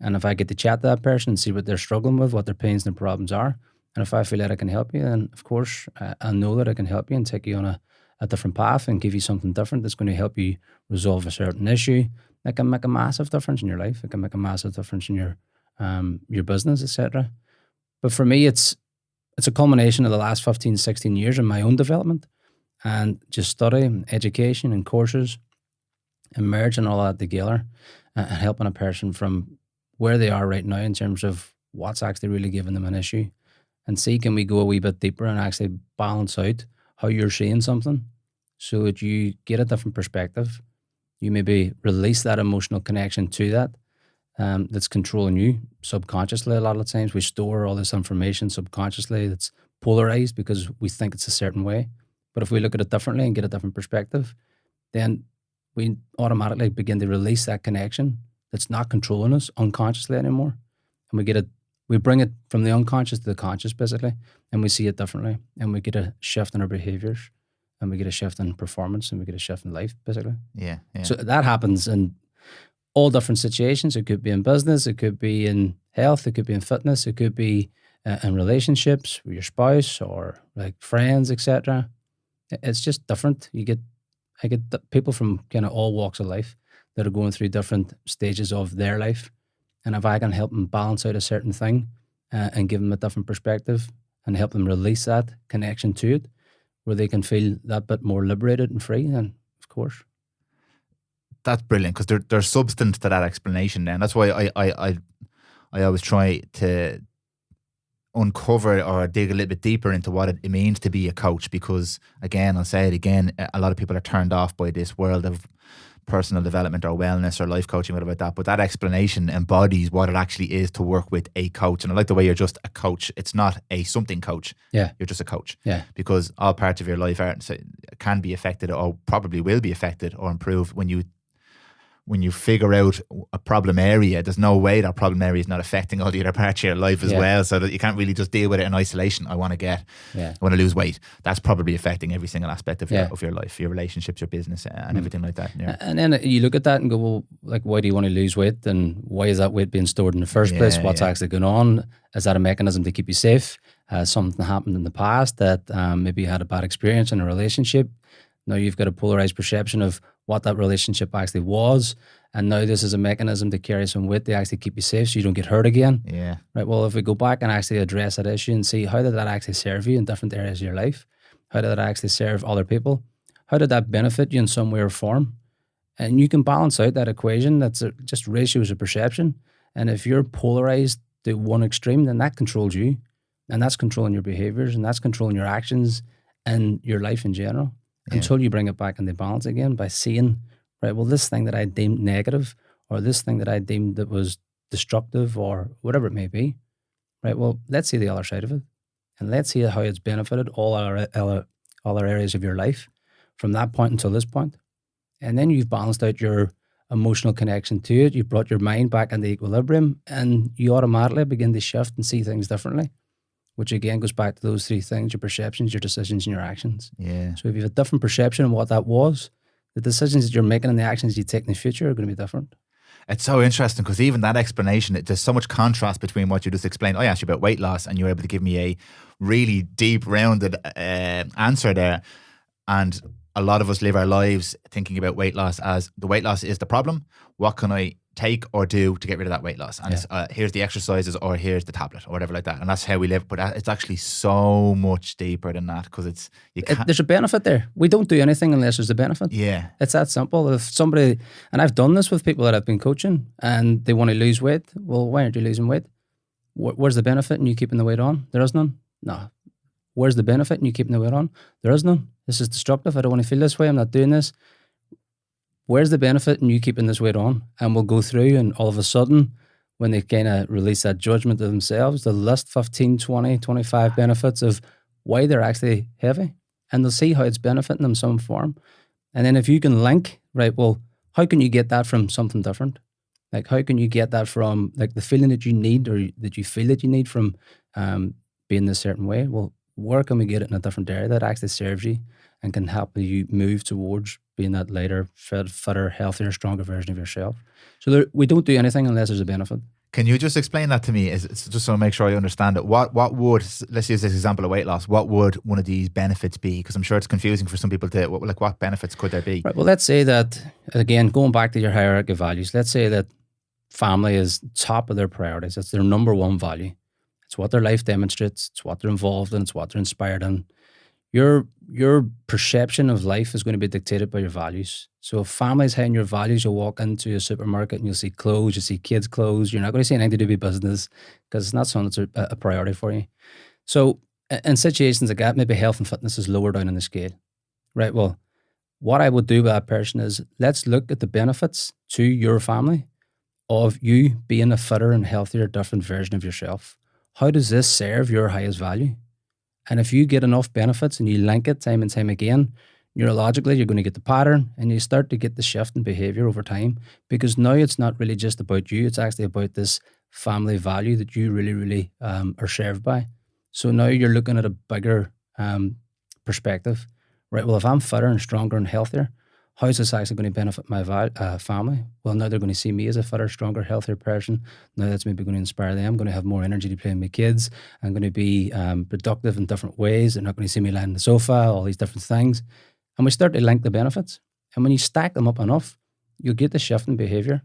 and if I get to chat to that person and see what they're struggling with, what their pains and problems are, and if I feel that I can help you, then of course I know that I can help you and take you on a different path and give you something different that's going to help you resolve a certain issue. That can make a massive difference in your life. It can make a massive difference in your business, etc. But for me, it's a culmination of the last 15, 16 years in my own development, and just study, education and courses, and merging all that together and helping a person from where they are right now in terms of what's actually really giving them an issue, and see, can we go a wee bit deeper and actually balance out how you're seeing something so that you get a different perspective. You maybe release that emotional connection to that that's controlling you subconsciously. A lot of the times we store all this information subconsciously that's polarized because we think it's a certain way. But if we look at it differently and get a different perspective, then we automatically begin to release that connection that's not controlling us unconsciously anymore. And we bring it from the unconscious to the conscious, basically, and we see it differently. And we get a shift in our behaviors, and we get a shift in performance, and we get a shift in life, basically. Yeah. So that happens in all different situations. It could be in business, it could be in health, it could be in fitness, it could be in relationships with your spouse or like friends, etc. It's just different. I get people from kind of all walks of life that are going through different stages of their life. And if I can help them balance out a certain thing and give them a different perspective and help them release that connection to it, where they can feel that bit more liberated and free, then of course. that's brilliant, because there's substance to that explanation. Then that's why I always try to uncover or dig a little bit deeper into what it means to be a coach, because again, I'll say it again, a lot of people are turned off by this world of personal development or wellness or life coaching, whatever like that, but that explanation embodies what it actually is to work with a coach. And I like the way you're just a coach. It's not a something coach. Yeah, you're just a coach. Yeah, because all parts of your life can be affected, or probably will be affected or improved when you figure out a problem area. There's no way that problem area is not affecting all the other parts of your life as well, so that you can't really just deal with it in isolation. I want to lose weight. That's probably affecting every single aspect of your life, your relationships, your business, and everything like that. Yeah. And then you look at that and go, well, like, why do you want to lose weight, and why is that weight being stored in the first place? What's actually going on? Is that a mechanism to keep you safe? Has something happened in the past that maybe you had a bad experience in a relationship? Now you've got a polarized perception of what that relationship actually was, and now this is a mechanism to carry some weight to actually keep you safe so you don't get hurt again. Yeah. Right. Well, if we go back and actually address that issue and see, how did that actually serve you in different areas of your life? How did that actually serve other people? How did that benefit you in some way or form? And you can balance out that equation. That's just ratios of perception. And if you're polarized to one extreme, then that controls you, and that's controlling your behaviors, and that's controlling your actions and your life in general. Until you bring it back into balance again by seeing, right, well, this thing that I deemed negative, or this thing that I deemed that was destructive, or whatever it may be, right, well, let's see the other side of it, and let's see how it's benefited all our areas of your life from that point until this point. And then you've balanced out your emotional connection to it, you've brought your mind back into equilibrium, and you automatically begin to shift and see things differently. Which again goes back to those three things: your perceptions, your decisions, and your actions. Yeah. So if you have a different perception of what that was, the decisions that you're making and the actions you take in the future are going to be different. It's so interesting, because even that explanation, there's so much contrast between what you just explained. I asked you about weight loss, and you were able to give me a really deep, rounded answer there. And a lot of us live our lives thinking about weight loss as the weight loss is the problem. What can I take or do to get rid of that weight loss? And it's, here's the exercises, or here's the tablet, or whatever like that. And that's how we live. But it's actually so much deeper than that, because there's a benefit there. We don't do anything unless there's a benefit. Yeah. It's that simple. If somebody, and I've done this with people that I've been coaching, and they want to lose weight. Well, why aren't you losing weight? Where's the benefit in you keeping the weight on? There is none. No. Where's the benefit in you keeping the weight on? There is none. This is destructive. I don't want to feel this way. I'm not doing this. Where's the benefit in you keeping this weight on? And we'll go through, and all of a sudden, when they kind of release that judgment to themselves, they'll list 15, 20, 25 benefits of why they're actually heavy. And they'll see how it's benefiting them in some form. And then if you can link, right, well, how can you get that from something different? Like, how can you get that from, like, the feeling that you need, or that you feel that you need from being this certain way? Well, where can we get it in a different area that actually serves you and can help you move towards being that lighter, fitter, healthier, stronger version of yourself? So we don't do anything unless there's a benefit. Can you just explain that to me? It's just so I make sure I understand it. What would, let's use this example of weight loss, what would one of these benefits be? Because I'm sure it's confusing for some people to, what benefits could there be? Right, well, let's say that, again, going back to your hierarchy of values, let's say that family is top of their priorities. It's their number one value. It's what their life demonstrates. It's what they're involved in. It's what they're inspired in. Your perception of life is going to be dictated by your values. So if family is high in your values, you'll walk into a supermarket and you'll see clothes, you'll see kids' clothes. You're not going to see anything to do with business, because it's not something that's a priority for you. So in situations like that, maybe health and fitness is lower down on the scale. Right, well, what I would do with that person is, let's look at the benefits to your family of you being a fitter and healthier, different version of yourself. How does this serve your highest value? And if you get enough benefits and you link it time and time again, neurologically, you're going to get the pattern, and you start to get the shift in behavior over time, because now it's not really just about you. It's actually about this family value that you really, really are served by. So now you're looking at a bigger perspective, right? Well, if I'm fitter and stronger and healthier, how is this actually going to benefit my family? Well, now they're going to see me as a fitter, stronger, healthier person. Now that's maybe going to inspire them. I'm going to have more energy to play with my kids. I'm going to be productive in different ways. They're not going to see me lying on the sofa, all these different things. And we start to link the benefits. And when you stack them up enough, you'll get the shift in behavior.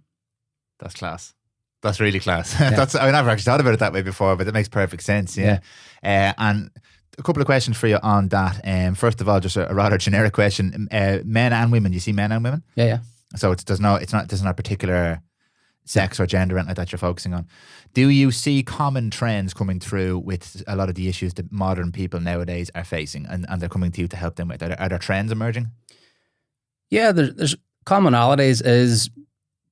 That's class. That's really class. Yeah. I've never actually thought about it that way before, but it makes perfect sense. Yeah. And a couple of questions for you on that. First of all, just a rather generic question. Men and women. Do you see men and women? Yeah. So there's not a particular sex or gender or anything like that you're focusing on. Do you see common trends coming through with a lot of the issues that modern people nowadays are facing, and they're coming to you to help them with? Are there trends emerging? Yeah, there's commonalities is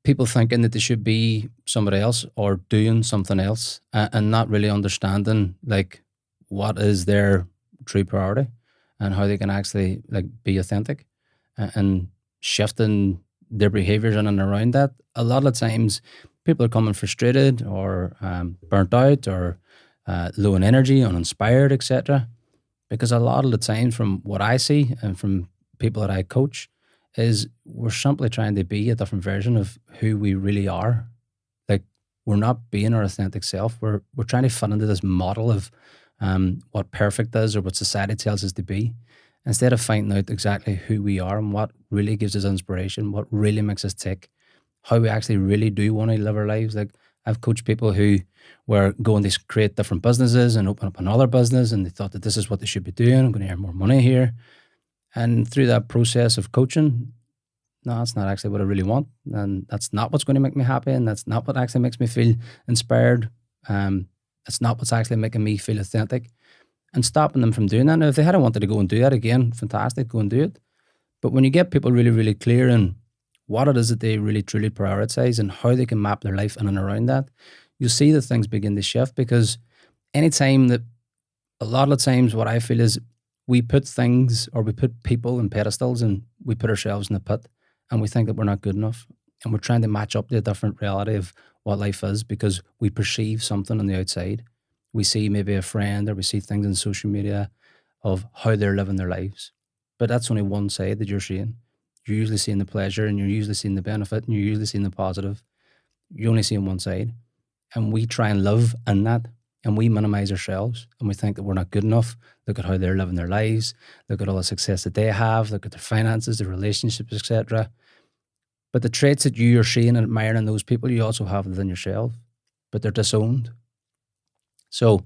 people thinking that they should be somebody else or doing something else, and not really understanding like what is their true priority and how they can actually like be authentic, and shifting their behaviors in and around that. A lot of times people are coming frustrated or burnt out or low in energy, uninspired, etc. Because a lot of the times from what I see and from people that I coach is we're simply trying to be a different version of who we really are. Like we're not being our authentic self. We're trying to fit into this model of what perfect is or what society tells us to be, instead of finding out exactly who we are and what really gives us inspiration, what really makes us tick, how we actually really do want to live our lives. Like I've coached people who were going to create different businesses and open up another business, and they thought that this is what they should be doing. I'm going to earn more money here. And through that process of coaching, no, that's not actually what I really want. And that's not what's going to make me happy. And that's not what actually makes me feel inspired. It's not what's actually making me feel authentic. And stopping them from doing that. Now, if they hadn't wanted to go and do that again, fantastic, go and do it. But when you get people really, really clear in what it is that they really, truly prioritize and how they can map their life in and around that, you'll see that things begin to shift. Because anytime that, a lot of the times what I feel is we put things or we put people in pedestals and we put ourselves in the pit and we think that we're not good enough. And we're trying to match up to a different reality of what life is because we perceive something on the outside. We see maybe a friend or we see things on social media of how they're living their lives. But that's only one side that you're seeing. You're usually seeing the pleasure and you're usually seeing the benefit and you're usually seeing the positive. You're only seeing one side. And we try and live in that and we minimize ourselves and we think that we're not good enough. Look at how they're living their lives. Look at all the success that they have. Look at their finances, their relationships, etc. But the traits that you are seeing and admiring in those people, you also have within yourself, but they're disowned. So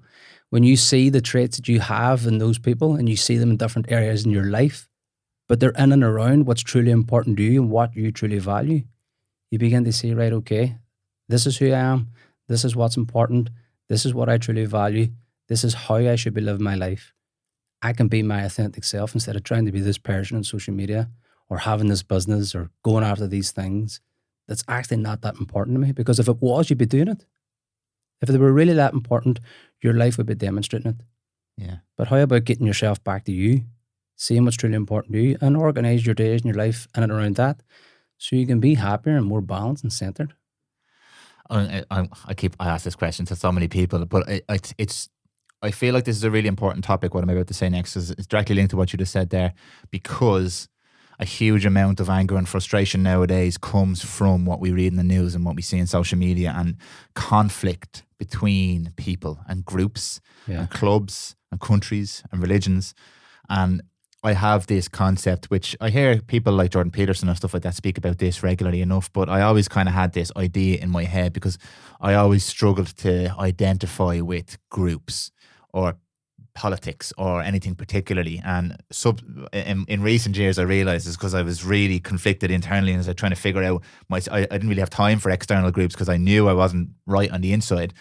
when you see the traits that you have in those people and you see them in different areas in your life, but they're in and around what's truly important to you and what you truly value, you begin to see, right, okay, this is who I am. This is what's important. This is what I truly value. This is how I should be living my life. I can be my authentic self instead of trying to be this person on social media or having this business or going after these things. That's actually not that important to me, because if it was, you'd be doing it. If they were really that important, your life would be demonstrating it. Yeah. But how about getting yourself back to you, seeing what's truly important to you, and organize your days and your life in and around that so you can be happier and more balanced and centered? I ask this question to so many people, but I feel like this is a really important topic, what I'm about to say next, is it's directly linked to what you just said there, because a huge amount of anger and frustration nowadays comes from what we read in the news and what we see in social media, and conflict between people and groups and clubs and countries and religions. And I have this concept, which I hear people like Jordan Peterson and stuff like that speak about this regularly enough, but I always kind of had this idea in my head because I always struggled to identify with groups or politics or anything particularly. And in recent years I realised it's because I was really conflicted internally and I was trying to figure out I didn't really have time for external groups because I knew I wasn't right on the inside.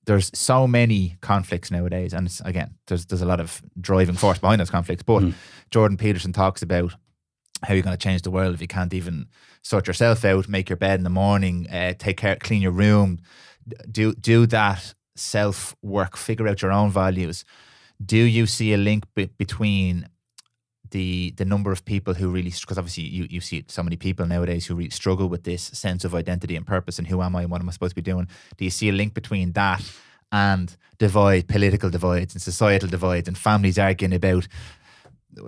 There's so many conflicts nowadays, and there's a lot of driving force behind those conflicts. But Jordan Peterson talks about how you're going to change the world if you can't even sort yourself out, make your bed in the morning, clean your room, do that self work, figure out your own values. Do you see a link between the number of people who really, because obviously you see so many people nowadays who really struggle with this sense of identity and purpose and who am I and what am I supposed to be doing? Do you see a link between that and political divides and societal divides and families arguing about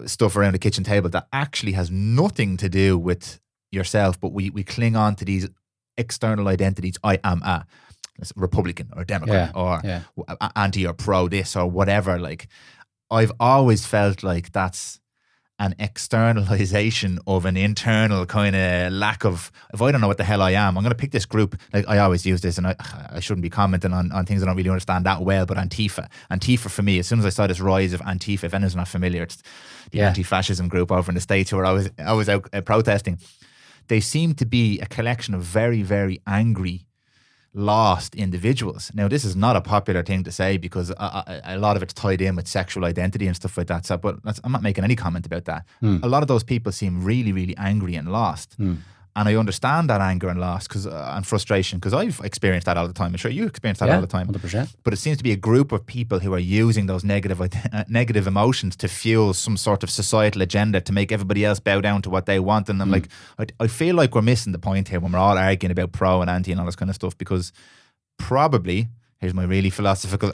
stuff around the kitchen table that actually has nothing to do with yourself, but we cling on to these external identities? I am a Republican or Democrat or anti or pro this or whatever. Like, I've always felt like that's an externalization of an internal kind of lack of, if I don't know what the hell I am, I'm going to pick this group. Like, I always use this, and I shouldn't be commenting on things I don't really understand that well, but Antifa for me, as soon as I saw this rise of Antifa, if anyone's not familiar, it's the anti-fascism group over in the States who are always out protesting. they seem to be a collection of very, very angry, lost individuals. Now, this is not a popular thing to say because a lot of it's tied in with sexual identity and stuff like that. So, but I'm not making any comment about that. A lot of those people seem really, really angry and lost. And I understand that anger and loss and frustration because I've experienced that all the time. I'm sure you experience that all the time. 100%. But it seems to be a group of people who are using those negative emotions to fuel some sort of societal agenda to make everybody else bow down to what they want. And I'm like, I feel like we're missing the point here when we're all arguing about pro and anti and all this kind of stuff because probably, here's my really philosophical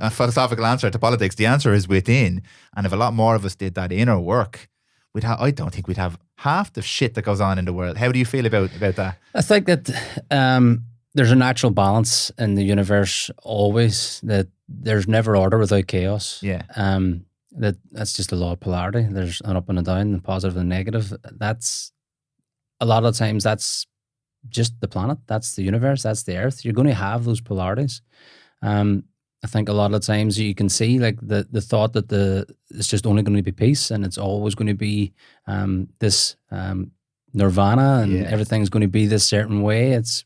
answer to politics, the answer is within. And if a lot more of us did that inner work, I don't think we'd have half the shit that goes on in the world. How do you feel about that? I think that there's a natural balance in the universe always, that there's never order without chaos. Yeah. That's just a law of polarity. There's an up and a down, the positive and negative. That's a lot of times that's just the planet. That's the universe. That's the earth. You're going to have those polarities. I think a lot of times you can see like the thought that it's just only going to be peace and it's always going to be this nirvana and everything's going to be this certain way. It's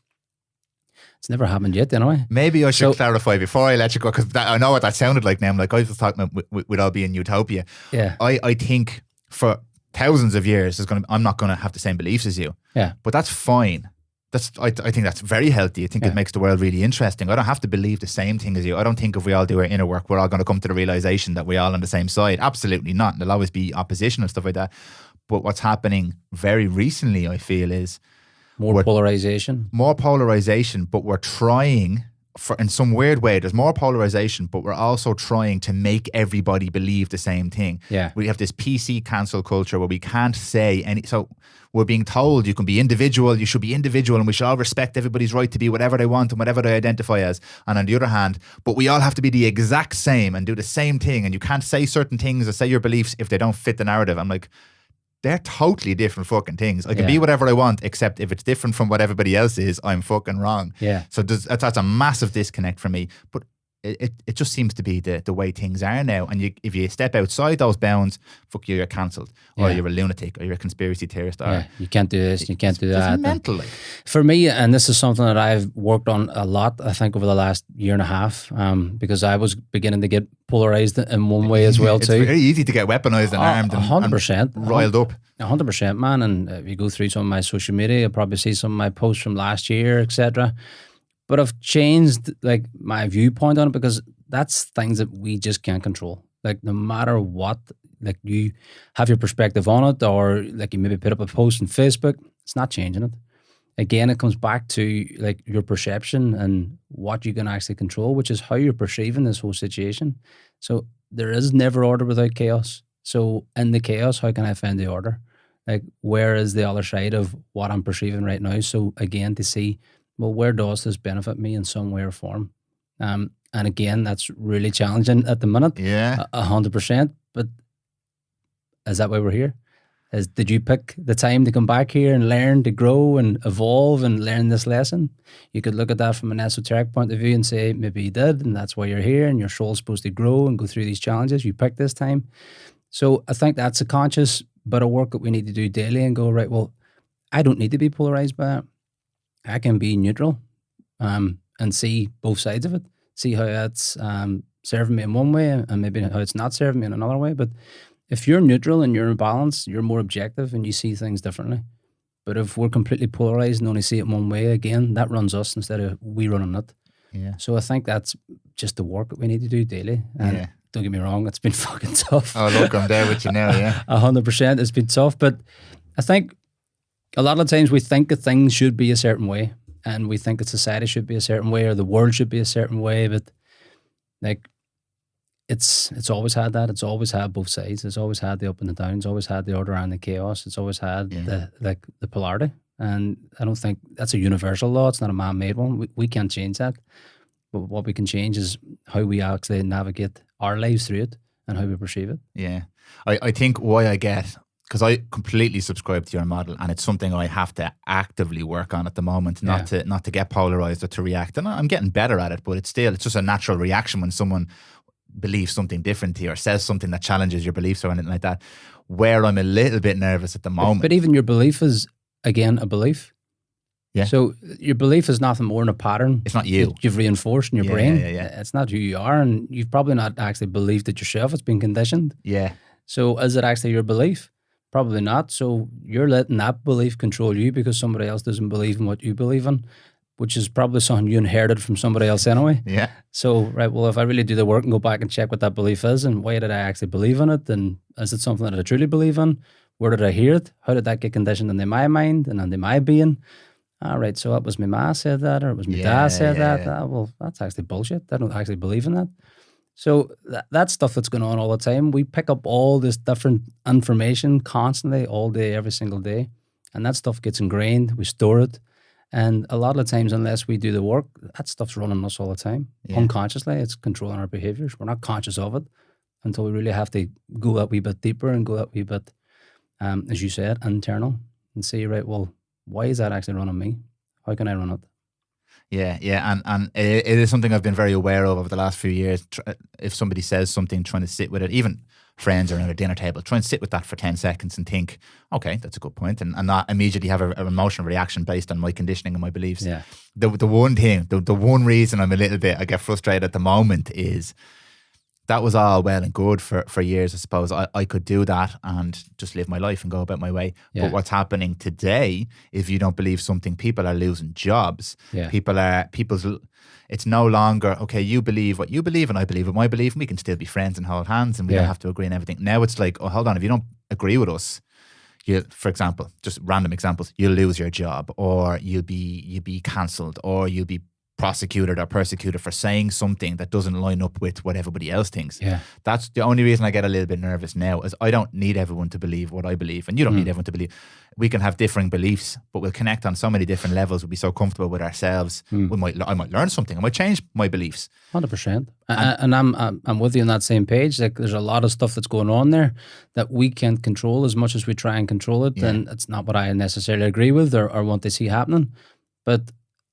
never happened yet, anyway. Maybe I should clarify before I let you go because I know what that sounded like now. I'm like, I was talking about we'd all be in utopia. Yeah. I think for thousands of years I'm not going to have the same beliefs as you. Yeah. But that's fine. I think that's very healthy. I think it makes the world really interesting. I don't have to believe the same thing as you. I don't think if we all do our inner work, we're all going to come to the realization that we're all on the same side. Absolutely not. There'll always be opposition and stuff like that. But what's happening very recently, I feel, is more polarization. More polarization, but we're trying in some weird way, there's more polarization, but we're also trying to make everybody believe the same thing. Yeah. We have this PC cancel culture where we can't say any. So we're being told you can be individual, you should be individual, and we should all respect everybody's right to be whatever they want and whatever they identify as. And on the other hand, but we all have to be the exact same and do the same thing. And you can't say certain things or say your beliefs if they don't fit the narrative. I'm like, they're totally different fucking things. I can be whatever I want, except if it's different from what everybody else is, I'm fucking wrong. Yeah. So that's a massive disconnect for me. But it just seems to be the way things are now. And if you step outside those bounds, fuck you, you're cancelled. Or you're a lunatic, or you're a conspiracy theorist. Or you can't do this, you can't do that. It's mental. Like. For me, and this is something that I've worked on a lot, I think, over the last year and a half, because I was beginning to get polarized in one way as well, too. It's very easy to get weaponized and armed 100%, and riled up. 100%, man. And if you go through some of my social media, you'll probably see some of my posts from last year, etc. But I've changed like my viewpoint on it because that's things that we just can't control. Like no matter what, like you have your perspective on it, or like you maybe put up a post on Facebook, it's not changing it. Again, it comes back to like your perception and what you can actually control, which is how you're perceiving this whole situation. So there is never order without chaos. So in the chaos, how can I find the order? Like where is the other side of what I'm perceiving right now? So again, to see, well, where does this benefit me in some way or form? And again, that's really challenging at the minute. Yeah. 100%. But is that why we're here? Did you pick the time to come back here and learn to grow and evolve and learn this lesson? You could look at that from an esoteric point of view and say, maybe you did, and that's why you're here, and your soul's supposed to grow and go through these challenges. You picked this time. So I think that's a conscious bit of work that we need to do daily and go, right, well, I don't need to be polarized by it. I can be neutral and see both sides of it. See how it's serving me in one way and maybe how it's not serving me in another way. But if you're neutral and you're in balance, you're more objective and you see things differently. But if we're completely polarized and only see it one way, again, that runs us instead of we running it. Yeah. So I think that's just the work that we need to do daily. And don't get me wrong, it's been fucking tough. Oh, look, I'm there with you now, yeah. 100%, it's been tough. But I think a lot of times we think that things should be a certain way, and we think that society should be a certain way, or the world should be a certain way, but like it's always had that. It's always had both sides. It's always had the up and the downs. It's always had the order and the chaos. It's always had the polarity. And I don't think that's a universal law. It's not a man-made one. We can't change that. But what we can change is how we actually navigate our lives through it and how we perceive it. Yeah. I think why I get, because I completely subscribe to your model, and it's something I have to actively work on at the moment, not to get polarized or to react. And I'm getting better at it, but it's just a natural reaction when someone believes something different to you or says something that challenges your beliefs or anything like that, where I'm a little bit nervous at the moment. But even your belief is, again, a belief. Yeah. So your belief is nothing more than a pattern. It's not you. that you've reinforced in your brain. Yeah. It's not who you are, and you've probably not actually believed it yourself. It's been conditioned. Yeah. So is it actually your belief? Probably not. So you're letting that belief control you because somebody else doesn't believe in what you believe in, which is probably something you inherited from somebody else anyway. Yeah. So, right, well, if I really do the work and go back and check what that belief is and why did I actually believe in it, and is it something that I truly believe in? Where did I hear it? How did that get conditioned into my mind and into my being? All right, so it was my ma said that, or it was my dad said that. Well, that's actually bullshit. I don't actually believe in that. So that's stuff that's going on all the time. We pick up all this different information constantly, all day, every single day. And that stuff gets ingrained. We store it. And a lot of times, unless we do the work, that stuff's running us all the time. Yeah. Unconsciously, it's controlling our behaviors. We're not conscious of it until we really have to go that wee bit deeper and go that wee bit, as you said, internal and say, right, well, why is that actually running me? How can I run it? Yeah, and it is something I've been very aware of over the last few years. If somebody says something, trying to sit with it, even friends around a dinner table, try and sit with that for 10 seconds and think, okay, that's a good point, and not immediately have an emotional reaction based on my conditioning and my beliefs. Yeah. The one thing, the one reason I get frustrated at the moment is that was all well and good for years. I suppose I could do that and just live my life and go about my way. Yeah. But what's happening today, if you don't believe something, people are losing jobs. Yeah. It's no longer, okay, you believe what you believe and I believe what I believe, and we can still be friends and hold hands and we don't have to agree on everything. Now it's like, oh, hold on, if you don't agree with us, you, for example, just random examples, you'll lose your job, or you'll be cancelled, or you'll be prosecuted or persecuted for saying something that doesn't line up with what everybody else thinks. Yeah. That's the only reason I get a little bit nervous now, is I don't need everyone to believe what I believe, and you don't need everyone to believe. We can have differing beliefs, but we'll connect on so many different levels. We'll be so comfortable with ourselves. I might learn something. I might change my beliefs. 100%. And I'm with you on that same page. Like, there's a lot of stuff that's going on there that we can't control as much as we try and control it. Yeah. And it's not what I necessarily agree with or want to see happening. But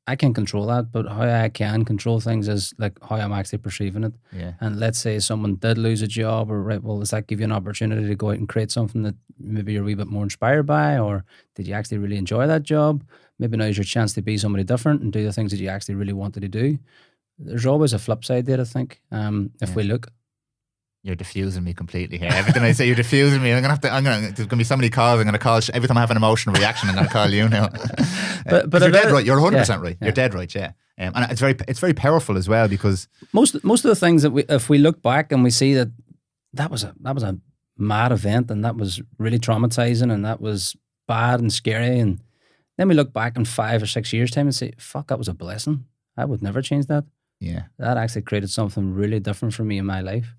I can't control that, but how I can control things is like how I'm actually perceiving it. Yeah. And let's say someone did lose a job, or right, well, does that give you an opportunity to go out and create something that maybe you're a wee bit more inspired by, or did you actually really enjoy that job? Maybe now's your chance to be somebody different and do the things that you actually really wanted to do. There's always a flip side there, I think, if we look. You're diffusing me completely here. Everything I say, you're diffusing me. There's gonna be so many calls. I'm gonna call every time I have an emotional reaction. I'm gonna call you now. But you're dead right. You're 100% right. You're dead right. Yeah. And it's very powerful as well, because most of the things that if we look back and we see that was a mad event, and that was really traumatizing, and that was bad and scary, and then we look back in 5 or 6 years' time and say, fuck, that was a blessing. I would never change that. Yeah. That actually created something really different for me in my life.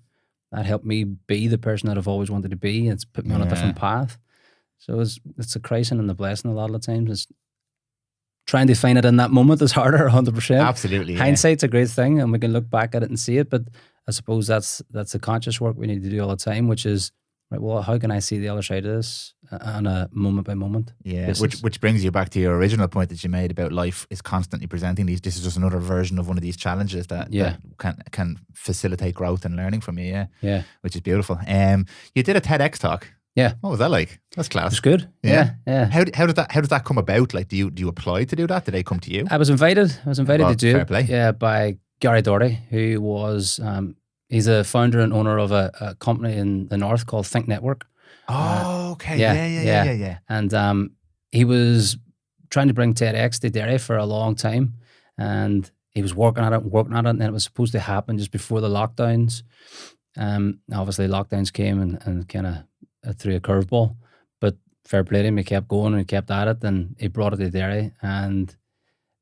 That helped me be the person that I've always wanted to be. It's put me on a different path. So it's a christening and the blessing a lot of the times. It's trying to find it in that moment is harder, 100%. Absolutely. Hindsight's a great thing, and we can look back at it and see it. But I suppose that's the conscious work we need to do all the time, which is, right, well, how can I see the other side of this on a moment by moment? Yeah, which brings you back to your original point that you made about life is constantly presenting these. This is just another version of one of these challenges that can facilitate growth and learning from you. Yeah, which is beautiful. You did a TEDx talk. Yeah, what was that like? That's class. It's good. Yeah. How did that come about? Like, do you apply to do that? Did they come to you? I was invited to do fair play. Yeah, by Gary Doherty, who was he's a founder and owner of a company in the north called Think Network. Oh, okay. Yeah. And he was trying to bring TEDx to Derry for a long time, and he was working at it, and then it was supposed to happen just before the lockdowns. Obviously, lockdowns came and kind of threw a curveball, but fair play to him. He kept going and he kept at it, and he brought it to Derry, and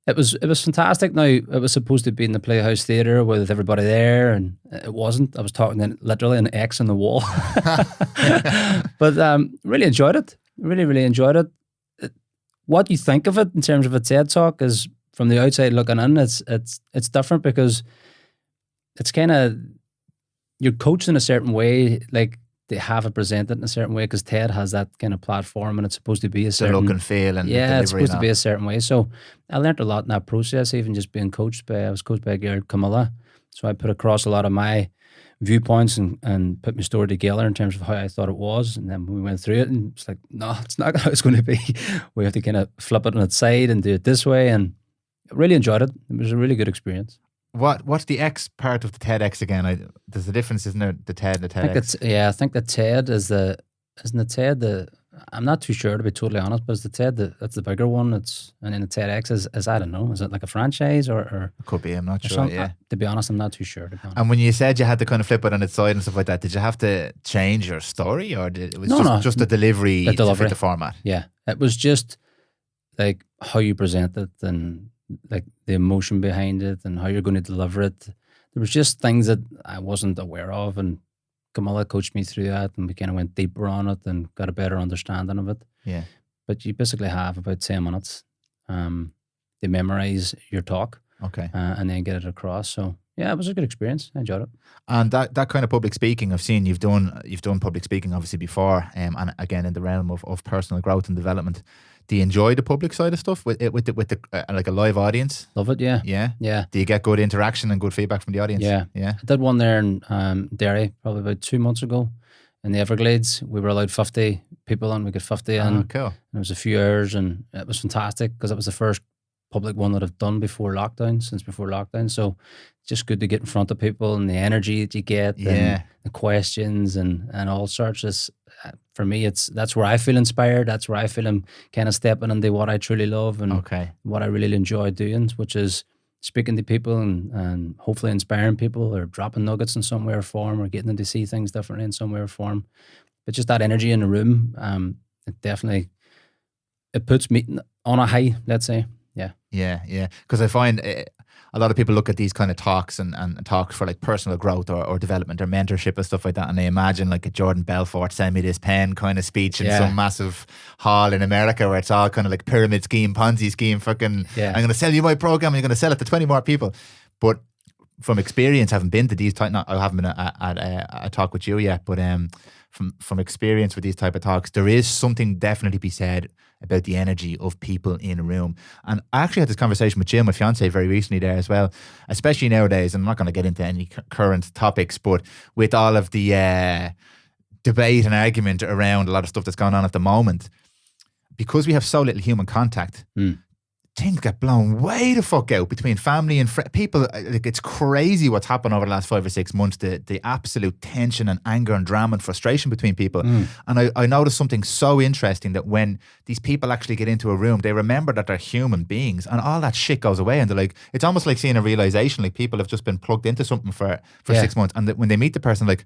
it was fantastic. Now, it was supposed to be in the Playhouse Theatre with everybody there, and it wasn't. I was talking literally an X on the wall. But really enjoyed it. Really enjoyed it. What you think of it in terms of a TED Talk is, from the outside looking in, it's different, because it's kind of, you're coached in a certain way. Like, they have it presented in a certain way, because TED has that kind of platform and it's supposed to be a The certain look and feel and the yeah, it's delivery supposed to and be all. a certain way. So I learned a lot in that process, even just being coached by, I was coached by a girl, Camilla. So I put across a lot of my viewpoints and put my story together in terms of how I thought it was. And then we went through it and it's like, no, it's not how it's going to be. We have to kind of flip it on its side and do it this way. And I really enjoyed it. It was a really good experience. What's the X part of the TEDx again? There's a difference, isn't there? The TED, the TEDx. I think the TED isn't the TED I'm not too sure, to be totally honest, but it's the TED that's the bigger one. And then the TEDx is I don't know, is it like a franchise or It could be, I'm not sure. something? Yeah. To be honest, I'm not too sure. To be honest. And when you said you had to kind of flip it on its side and stuff like that, did you have to change your story, or it was just the delivery to fit the format? Yeah, it was just like how you present it and like the emotion behind it and how you're going to deliver it. There was just things that I wasn't aware of, and Camilla coached me through that, and we kind of went deeper on it and got a better understanding of it. Yeah. But you basically have about 10 minutes to memorize your talk. Okay. And then get it across. So yeah, it was a good experience. I enjoyed it. And that kind of public speaking, I've seen you've done public speaking obviously before, and again in the realm of personal growth and development. Do you enjoy the public side of stuff with the like a live audience? Love it, yeah. Yeah? Yeah. Do you get good interaction and good feedback from the audience? Yeah. Yeah. I did one there in Derry probably about 2 months ago in the Everglades. We were allowed 50 people in. We got 50 in. Oh, cool. And it was a few hours and it was fantastic because it was the first public one that I've done since before lockdown. So just good to get in front of people and the energy that you get and the questions and all sorts. For me, that's where I feel inspired. That's where I feel I'm kind of stepping into what I truly love and what I really enjoy doing, which is speaking to people and hopefully inspiring people or dropping nuggets in some way or form or getting them to see things differently in some way or form. But just that energy in the room, it puts me on a high, let's say. Yeah. Because I find a lot of people look at these kind of talks and talks for like personal growth or development or mentorship and stuff like that, and they imagine like a Jordan Belfort send me this pen kind of speech in some massive hall in America where it's all kind of like pyramid scheme, Ponzi scheme, fucking I'm going to sell you my program and you're going to sell it to 20 more people. But from experience, having been to these type, I haven't been at a talk with you yet, but from experience with these type of talks, there is something definitely to be said about the energy of people in a room. And I actually had this conversation with Jill, my fiance, very recently there as well, especially nowadays, and I'm not going to get into any current topics, but with all of the debate and argument around a lot of stuff that's going on at the moment, because we have so little human contact, things get blown way the fuck out between family and people. Like, it's crazy what's happened over the last 5 or 6 months, the absolute tension and anger and drama and frustration between people. And I noticed something so interesting, that when these people actually get into a room, they remember that they're human beings and all that shit goes away, and they're like, it's almost like seeing a realization, like people have just been plugged into something for 6 months, and when they meet the person, like,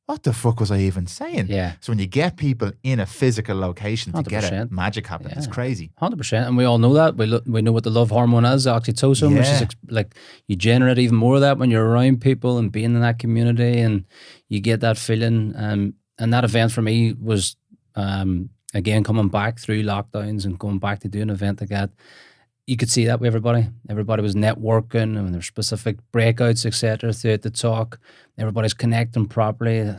what the fuck was I even saying? Yeah. So when you get people in a physical location to 100%. get it, magic happen. It's crazy. 100%. And we all know that. We know what the love hormone is, oxytocin, which is like you generate even more of that when you're around people and being in that community, and you get that feeling. And that event for me was, again, coming back through lockdowns and going back to do an event like that. You could see that with everybody. Everybody was networking, and there's specific breakouts, etc. throughout the talk. Everybody's connecting properly.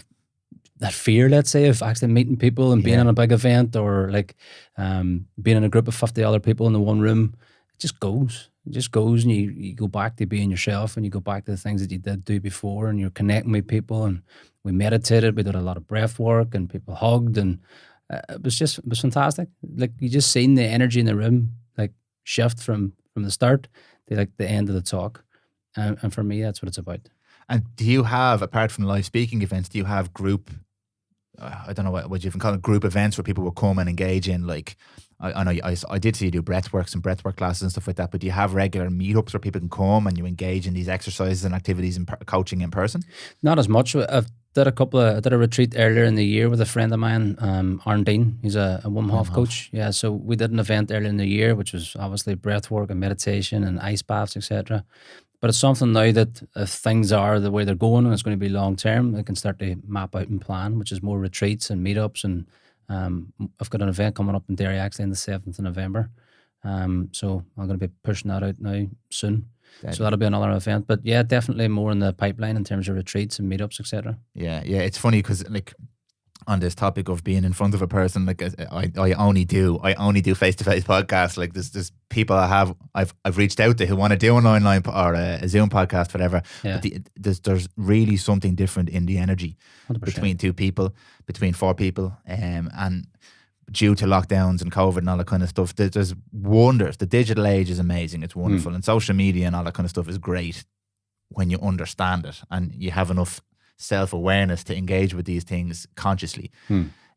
That fear, let's say, of actually meeting people and being in a big event, or like being in a group of 50 other people in the one room, it just goes. It just goes, and you go back to being yourself, and you go back to the things that you did do before, and you're connecting with people. And we meditated. We did a lot of breath work, and people hugged, and it was fantastic. Like, you just seen the energy in the room, like, shift from the start to like the end of the talk, and for me, that's what it's about. And do you have, apart from live speaking events, do you have group? I don't know what you even call it, group events where people will come and engage in, like, I know I did see you do breathworks and breathwork classes and stuff like that, but do you have regular meetups where people can come and you engage in these exercises and activities and coaching in person? Not as much. I did a retreat earlier in the year with a friend of mine, Arn Dean. He's a Wim Hof coach. Yeah, so we did an event earlier in the year, which was obviously breathwork and meditation and ice baths, etc. But it's something now that if things are the way they're going and it's going to be long term, they can start to map out and plan, which is more retreats and meetups. And I've got an event coming up in Derry actually on the 7th of November. So I'm going to be pushing that out now soon. So that'll be another event. But yeah, definitely more in the pipeline in terms of retreats and meetups, etc. Yeah. It's funny because, like, on this topic of being in front of a person. Like I only do face-to-face podcasts. Like there's people I've reached out to who want to do an online or a Zoom podcast, whatever. Yeah. But there's really something different in the energy 100%. between two people, between four people, and due to lockdowns and COVID and all that kind of stuff, there's wonders. The digital age is amazing. It's wonderful. And social media and all that kind of stuff is great when you understand it and you have enough self-awareness to engage with these things consciously.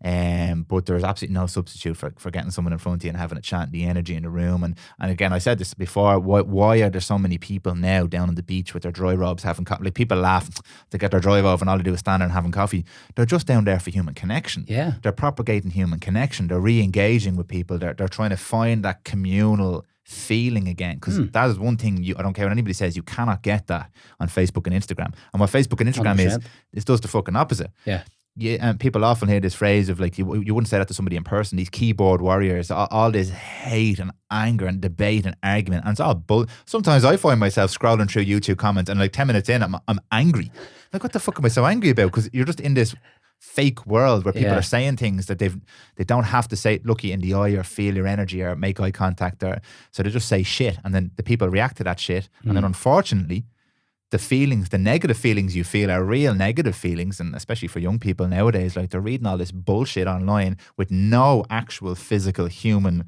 But there's absolutely no substitute for getting someone in front of you and having a chat, the energy in the room. And again, I said this before, why are there so many people now down on the beach with their dry robes having coffee? Like, people laugh to get their drive off and all they do is stand there and having coffee. They're just down there for human connection. Yeah. They're propagating human connection. They're re-engaging with people. They're trying to find that communal feeling again, because that is one thing I don't care what anybody says, you cannot get that on Facebook and Instagram. And what Facebook and Instagram 100%. is does the fucking opposite. Yeah. And people often hear this phrase of like, you wouldn't say that to somebody in person, these keyboard warriors, all this hate and anger and debate and argument, and it's all sometimes I find myself scrolling through YouTube comments and like 10 minutes in I'm angry. Like, what the fuck am I so angry about? Because you're just in this fake world where people are saying things that they don't have to say, look you in the eye or feel your energy or make eye contact, or so they just say shit, and then the people react to that shit, and then unfortunately the negative feelings you feel are real negative feelings. And especially for young people nowadays, like, they're reading all this bullshit online with no actual physical human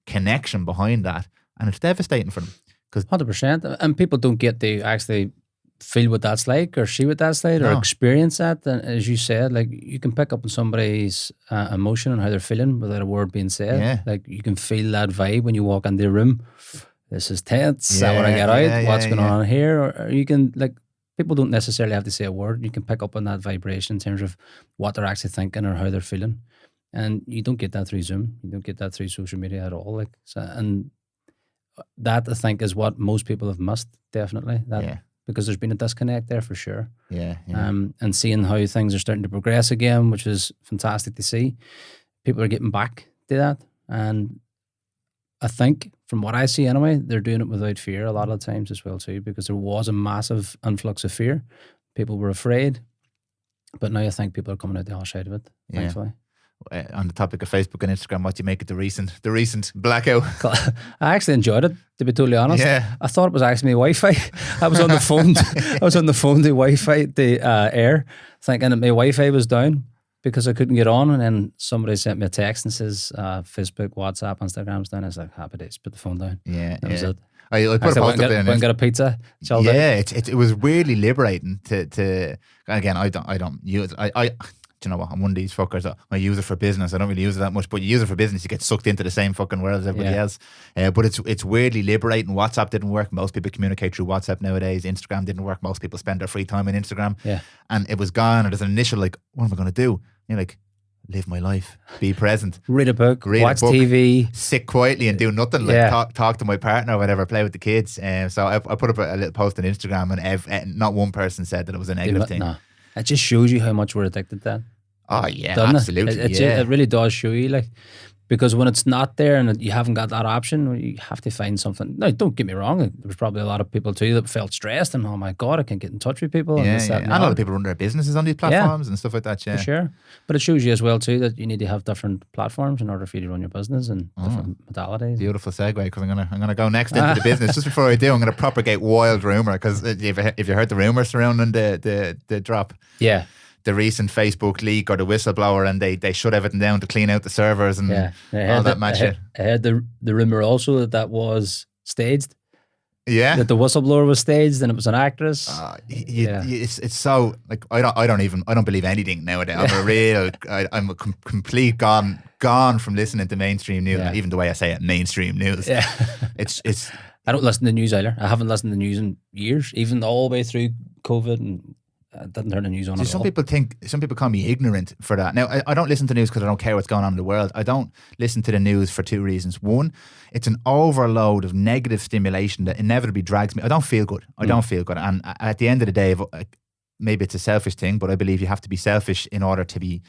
connection behind that, and it's devastating for them. 100%. And people don't get to actually feel what that's like or see what that's like or experience that. And as you said, like, you can pick up on somebody's emotion and how they're feeling without a word being said. Yeah. Like, you can feel that vibe when you walk into the room. This is tense. Is that what I get out? What's going on here? Or you can, like, people don't necessarily have to say a word. You can pick up on that vibration in terms of what they're actually thinking or how they're feeling. And you don't get that through Zoom. You don't get that through social media at all. Like, so, and that, I think, is what most people have missed, definitely. Because there's been a disconnect there for sure. And seeing how things are starting to progress again, which is fantastic to see. People are getting back to that. And I think, from what I see anyway, they're doing it without fear a lot of the times as well too, because there was a massive influx of fear. People were afraid. But now I think people are coming out the other side of it, thankfully. On the topic of Facebook and Instagram, what do you make of the recent blackout? I actually enjoyed it, to be totally honest. Yeah. I thought it was actually my Wi-Fi. I was on the phone. I was on the phone to Wi-Fi, the Air, thinking that my Wi-Fi was down because I couldn't get on. And then somebody sent me a text and says, Facebook, WhatsApp, Instagram's down. I was like, happy days, put the phone down. That was it. I put a post up there. Went and got a pizza. It was weirdly liberating to again, I don't use do you know what? I'm one of these fuckers. I use it for business. I don't really use it that much, but you use it for business, you get sucked into the same fucking world as everybody else. But it's weirdly liberating. WhatsApp didn't work. Most people communicate through WhatsApp nowadays. Instagram didn't work. Most people spend their free time on Instagram. And it was gone. And there's an initial like, what am I going to do? And you're like, live my life, be present, read a book, watch TV, sit quietly and do nothing, like talk to my partner or whatever, play with the kids. So I put up a little post on Instagram, and not one person said that it was a negative thing. No. It just shows you how much we're addicted to that. Oh yeah, doesn't absolutely. It really does show you, like, because when it's not there and you haven't got that option, you have to find something. Now, don't get me wrong, there was probably a lot of people too that felt stressed and, oh my God, I can't get in touch with people. And a lot of people run their businesses on these platforms and stuff like that. For sure. But it shows you as well too that you need to have different platforms in order for you to run your business and different modalities. Beautiful segue, because I'm gonna go next into the business. Just before I do, I'm gonna propagate wild rumor, because if you heard the rumor surrounding the drop, the recent Facebook leak or the whistleblower, and they shut everything down to clean out the servers and all that mad shit. I heard the rumor also that was staged. Yeah, that the whistleblower was staged and it was an actress. It's so, like, I don't believe anything nowadays. I'm a complete gone from listening to mainstream news. Even the way I say it, mainstream news. Yeah, it's. I don't listen to news either. I haven't listened to news in years, even all the way through COVID, and I didn't turn the news on at all. Some people call me ignorant for that. Now, I don't listen to news because I don't care what's going on in the world. I don't listen to the news for two reasons. One, it's an overload of negative stimulation that inevitably drags me. I don't feel good. And at the end of the day, maybe it's a selfish thing, but I believe you have to be selfish in order to be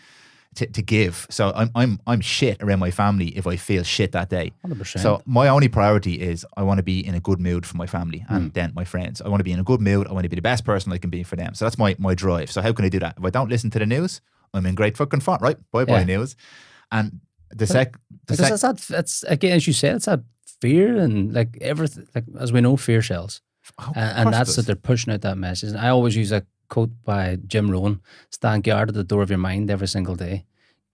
to give. So I'm shit around my family if I feel shit that day. 100%. So my only priority is I want to be in a good mood for my family and then my friends. I want to be in a good mood. I want to be the best person I can be for them. So that's my drive. So how can I do that? If I don't listen to the news, I'm in great fucking form, right? Bye news. And that's again, as you said, it's that fear and like everything. Like as we know, fear sells, and that's that they're pushing out that message. And I always use a quote by Jim Rohn: "Stand guard at the door of your mind every single day.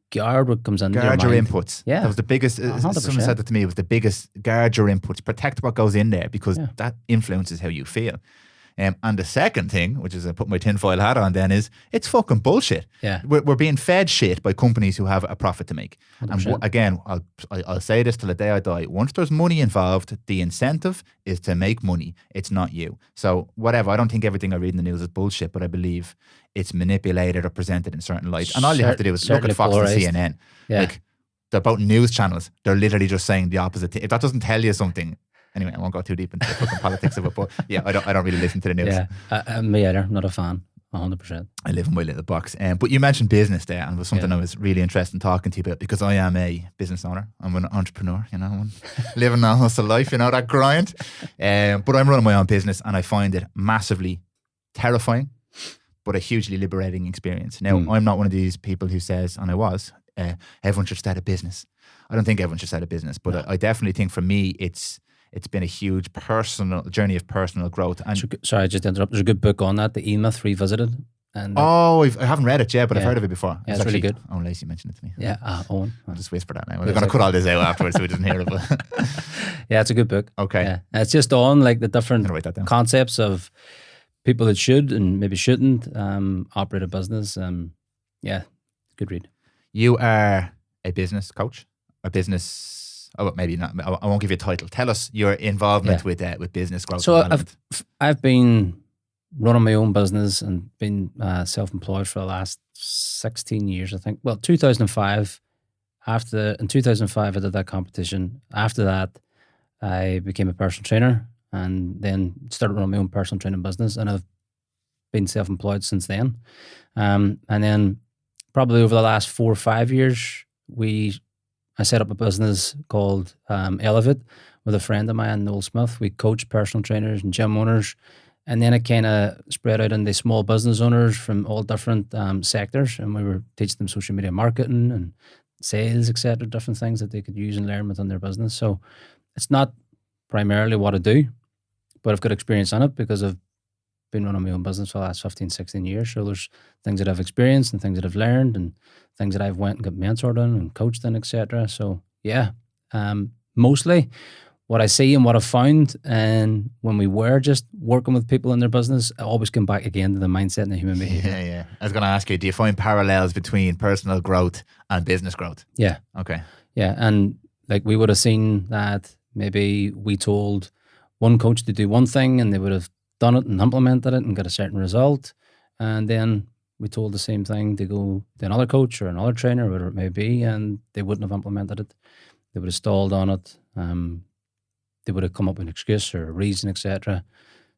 Guard what comes into guard your your mind." inputs. Yeah, that was the biggest. 100%. Someone said that to me. It was the biggest. Guard your inputs. Protect what goes in there because that influences how you feel. And the second thing, which is I put my tinfoil hat on then, is it's fucking bullshit. Yeah. We're being fed shit by companies who have a profit to make. 100%. And again, I'll say this till the day I die. Once there's money involved, the incentive is to make money. It's not you. So whatever, I don't think everything I read in the news is bullshit, but I believe it's manipulated or presented in certain lights. And all you have to do is look at Fox and CNN. Yeah. Like, they're about news channels. They're literally just saying the opposite thing. If that doesn't tell you something, anyway, I won't go too deep into the fucking politics of it, but yeah, I don't really listen to the news. Yeah, me either. Not a fan, 100%. I live in my little box. But you mentioned business there, and it was something I was really interested in talking to you about because I am a business owner. I'm an entrepreneur, I'm living that hustle life, that grind. But I'm running my own business, and I find it massively terrifying, but a hugely liberating experience. Now, I'm not one of these people who says, and I was, everyone should start a business. I don't think everyone should start a business, but I definitely think for me, it's been a huge personal journey of personal growth. And sorry, just to interrupt. There's a good book on that, The E-Myth Revisited. And I haven't read it yet, but I've heard of it before. Yeah, it's really good. Owen Lacey mentioned it to me. Yeah, Owen. I'll just whisper that now. We're going to cut all this out afterwards so he doesn't hear it. But yeah, it's a good book. Okay. Yeah. And it's just on like the different concepts of people that should and maybe shouldn't operate a business. Yeah, good read. You are a business coach, a business... Oh, maybe not. I won't give you a title. Tell us your involvement with business growth. So I've been running my own business and been self-employed for the last 16 years, I think. Well, 2005. In 2005, I did that competition. After that, I became a personal trainer and then started running my own personal training business. And I've been self-employed since then. And then probably over the last 4 or 5 years, I set up a business called Elevate with a friend of mine, Noel Smith. We coach personal trainers and gym owners. And then it kind of spread out into small business owners from all different sectors. And we were teaching them social media marketing and sales, etc., different things that they could use and learn within their business. So it's not primarily what I do, but I've got experience on it because I've been running my own business for the last 15, 16 years. So there's things that I've experienced and things that I've learned and things that I've went and got mentored in and coached in, etc. So yeah, mostly what I see and what I've found, and when we were just working with people in their business, I always come back again to the mindset and the human behavior. Yeah. I was going to ask you, do you find parallels between personal growth and business growth? Yeah. Okay. Yeah, and like we would have seen that maybe we told one coach to do one thing and they would have done it and implemented it and got a certain result, and then we told the same thing to go to another coach or another trainer, whatever it may be, and they wouldn't have implemented it. They would have stalled on it. They would have come up with an excuse or a reason, etc.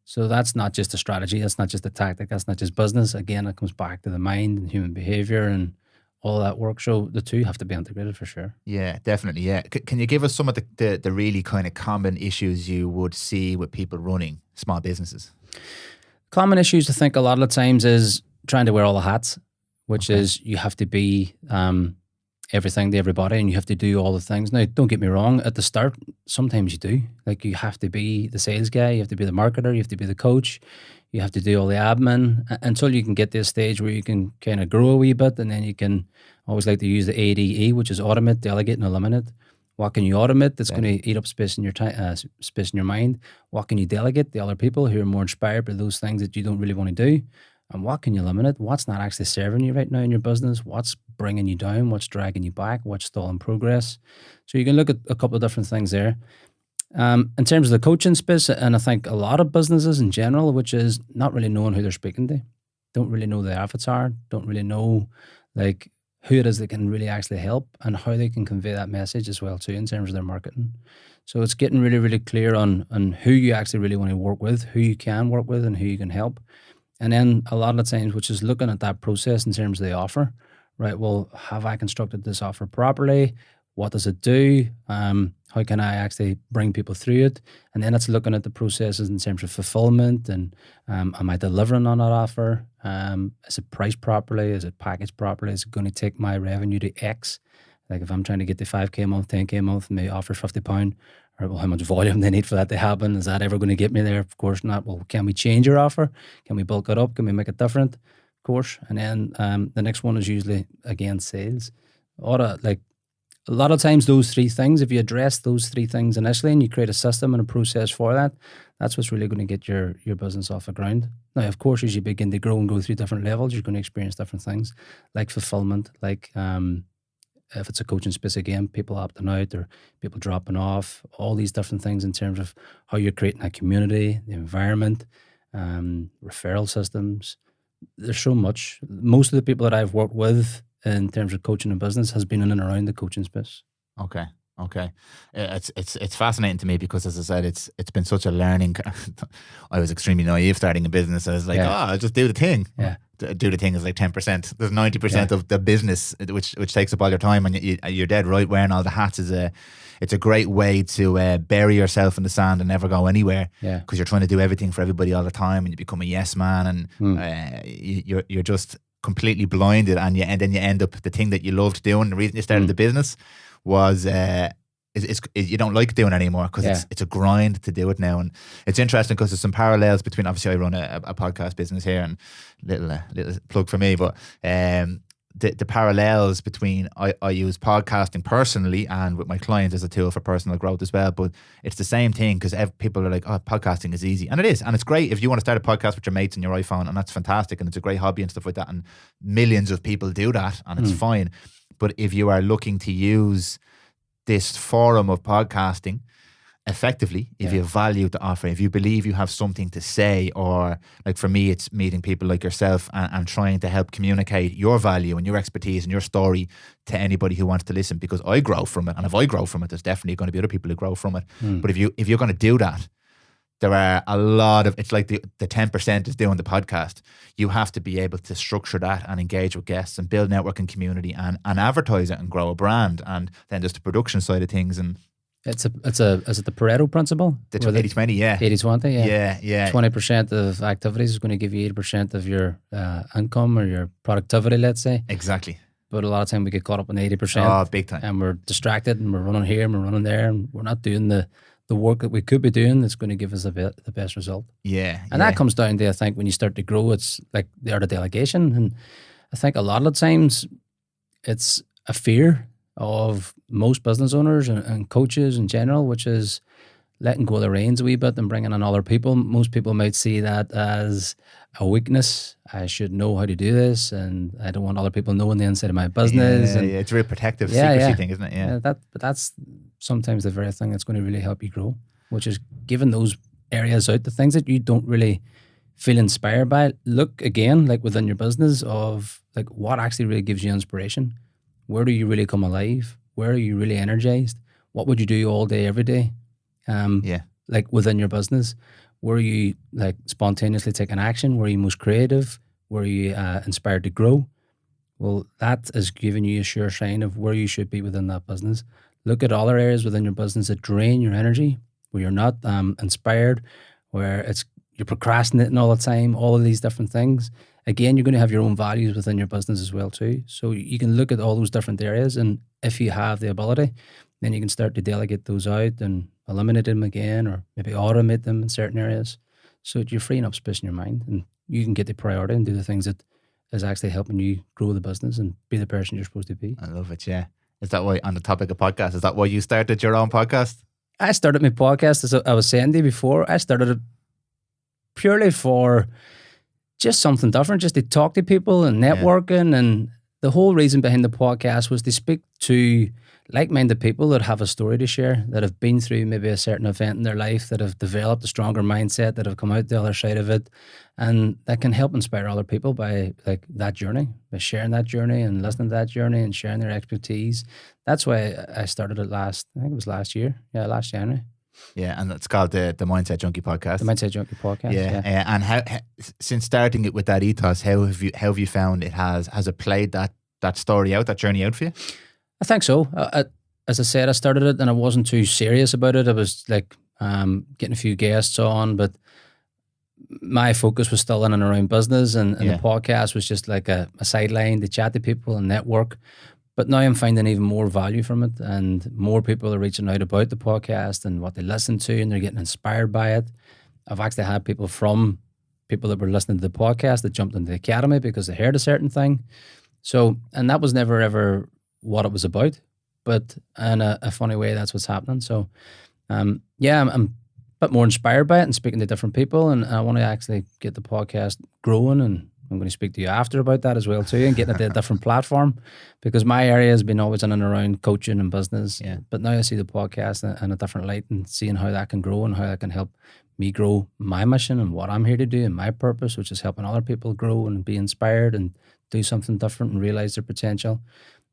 So that's not just a strategy. That's not just a tactic. That's not just business. Again, it comes back to the mind and human behavior and all that work. So the two have to be integrated for sure. Yeah, definitely. Yeah. Can you give us some of the really kind of common issues you would see with people running small businesses? Common issues, I think, a lot of the times is trying to wear all the hats, which is you have to be everything to everybody and you have to do all the things. Now, don't get me wrong, at the start, sometimes you do. Like you have to be the sales guy, you have to be the marketer, you have to be the coach, you have to do all the admin until you can get to a stage where you can kind of grow a wee bit, and then you can always like to use the ADE, which is automate, delegate, and eliminate. What can you automate that's going to eat up space in your time, space in your mind? What can you delegate to other people who are more inspired by those things that you don't really want to do? And what can you eliminate? What's not actually serving you right now in your business? What's bringing you down? What's dragging you back? What's stalling progress? So you can look at a couple of different things there. In terms of the coaching space, and I think a lot of businesses in general, which is not really knowing who they're speaking to, don't really know who their avatar, don't really know like who it is that can really actually help and how they can convey that message as well too in terms of their marketing. So it's getting really, really clear on who you actually really want to work with, who you can work with and who you can help. And then a lot of the times, which is looking at that process in terms of the offer, right? Well, have I constructed this offer properly? What does it do? How can I actually bring people through it? And then it's looking at the processes in terms of fulfillment and am I delivering on that offer? Is it priced properly? Is it packaged properly? Is it going to take my revenue to X? Like if I'm trying to get to 5K a month, 10K a month, and they offer £50, or well, how much volume they need for that to happen? Is that ever going to get me there? Of course not. Well, can we change your offer? Can we bulk it up? Can we make it different? Of course. And then the next one is usually, again, sales. A lot of times those three things, if you address those three things initially and you create a system and a process for that, that's what's really going to get your business off the ground. Now, of course, as you begin to grow and go through different levels, you're going to experience different things like fulfillment, like if it's a coaching space, again, people opting out or people dropping off, all these different things in terms of how you're creating a community, the environment, referral systems. There's so much. Most of the people that I've worked with in terms of coaching and business has been in and around the coaching space. Okay. It's fascinating to me because, as I said, it's been such a learning. I was extremely naive starting a business. I was like, I'll just do the thing. Yeah. Do the thing is like 10%. There's 90% of the business which takes up all your time, and you're dead right. Wearing all the hats it's a great way to bury yourself in the sand and never go anywhere. Yeah. Because you're trying to do everything for everybody all the time, and you become a yes man, and you're just completely blinded, and then you end up the thing that you loved doing. The reason you started the business was you don't like doing it anymore because it's a grind to do it now. And it's interesting because there's some parallels between, obviously I run a podcast business here, and little plug for me, but the parallels between I use podcasting personally and with my clients as a tool for personal growth as well, but it's the same thing because people are like, oh, podcasting is easy, and it is, and it's great if you want to start a podcast with your mates on your iPhone, and that's fantastic, and it's a great hobby and stuff like that, and millions of people do that, and it's fine. But if you are looking to use this forum of podcasting effectively, if you value the offer, if you believe you have something to say, or like for me, it's meeting people like yourself and trying to help communicate your value and your expertise and your story to anybody who wants to listen, because I grow from it. And if I grow from it, there's definitely going to be other people who grow from it. But if you're going to do that, there are a lot of, it's like the 10% is doing the podcast. You have to be able to structure that and engage with guests and build network and community and advertise it and grow a brand. And then there's the production side of things. And is it the Pareto principle? The 80-20, yeah. 80-20, yeah. Yeah. 20% of activities is going to give you 80% of your income or your productivity, let's say. Exactly. But a lot of time we get caught up in 80%. Oh, big time. And we're distracted and we're running here and we're running there and we're not doing the work that we could be doing that's going to give us the best result. Yeah. And that comes down to, I think, when you start to grow, it's like the art of delegation. And I think a lot of the times it's a fear of most business owners and coaches in general, which is letting go of the reins a wee bit and bringing in other people. Most people might see that as a weakness. I should know how to do this, and I don't want other people knowing the inside of my business. Yeah, it's a real protective secrecy thing, isn't it? Yeah. But that's sometimes the very thing that's going to really help you grow, which is giving those areas out, the things that you don't really feel inspired by. Look again, like within your business, of like what actually really gives you inspiration. Where do you really come alive? Where are you really energized? What would you do all day, every day? Like within your business, where are you like spontaneously taking action? Where are you most creative? Where are you inspired to grow? Well, that is giving you a sure sign of where you should be within that business. Look at other areas within your business that drain your energy, where you're not inspired, where you're procrastinating all the time, all of these different things. Again, you're going to have your own values within your business as well too. So you can look at all those different areas, and if you have the ability, then you can start to delegate those out and eliminate them again, or maybe automate them in certain areas, so that you're freeing up space in your mind and you can get the priority and do the things that is actually helping you grow the business and be the person you're supposed to be. I love it, yeah. Is that why, on the topic of podcasts, is that why you started your own podcast? I started my podcast, as I was saying to you before, I started it purely for just something different, just to talk to people and networking. And the whole reason behind the podcast was to speak to like-minded people that have a story to share, that have been through maybe a certain event in their life, that have developed a stronger mindset, that have come out the other side of it, and that can help inspire other people by like that journey, by sharing that journey and listening to that journey and sharing their expertise. That's why I started it last year. Yeah, last January. Yeah, and it's called the Mindset Junkie Podcast. The Mindset Junkie Podcast. Yeah. And how since starting it with that ethos, how have you found it has it played that story out, that journey out for you? I think so. as I said, I started it and I wasn't too serious about it. I was like getting a few guests on, but my focus was still in and around business, and the podcast was just like a sideline to chat to people and network. But now I'm finding even more value from it, and more people are reaching out about the podcast and what they listen to, and they're getting inspired by it. I've actually had people that were listening to the podcast that jumped into the academy because they heard a certain thing. So, and that was never ever what it was about, but in a funny way, that's what's happening. So, I'm a bit more inspired by it and speaking to different people, and I want to actually get the podcast growing, and I'm going to speak to you after about that as well too, and getting it to a different platform, because my area has been always in and around coaching and business. Yeah. But now I see the podcast in a different light and seeing how that can grow and how that can help me grow my mission and what I'm here to do and my purpose, which is helping other people grow and be inspired and do something different and realize their potential.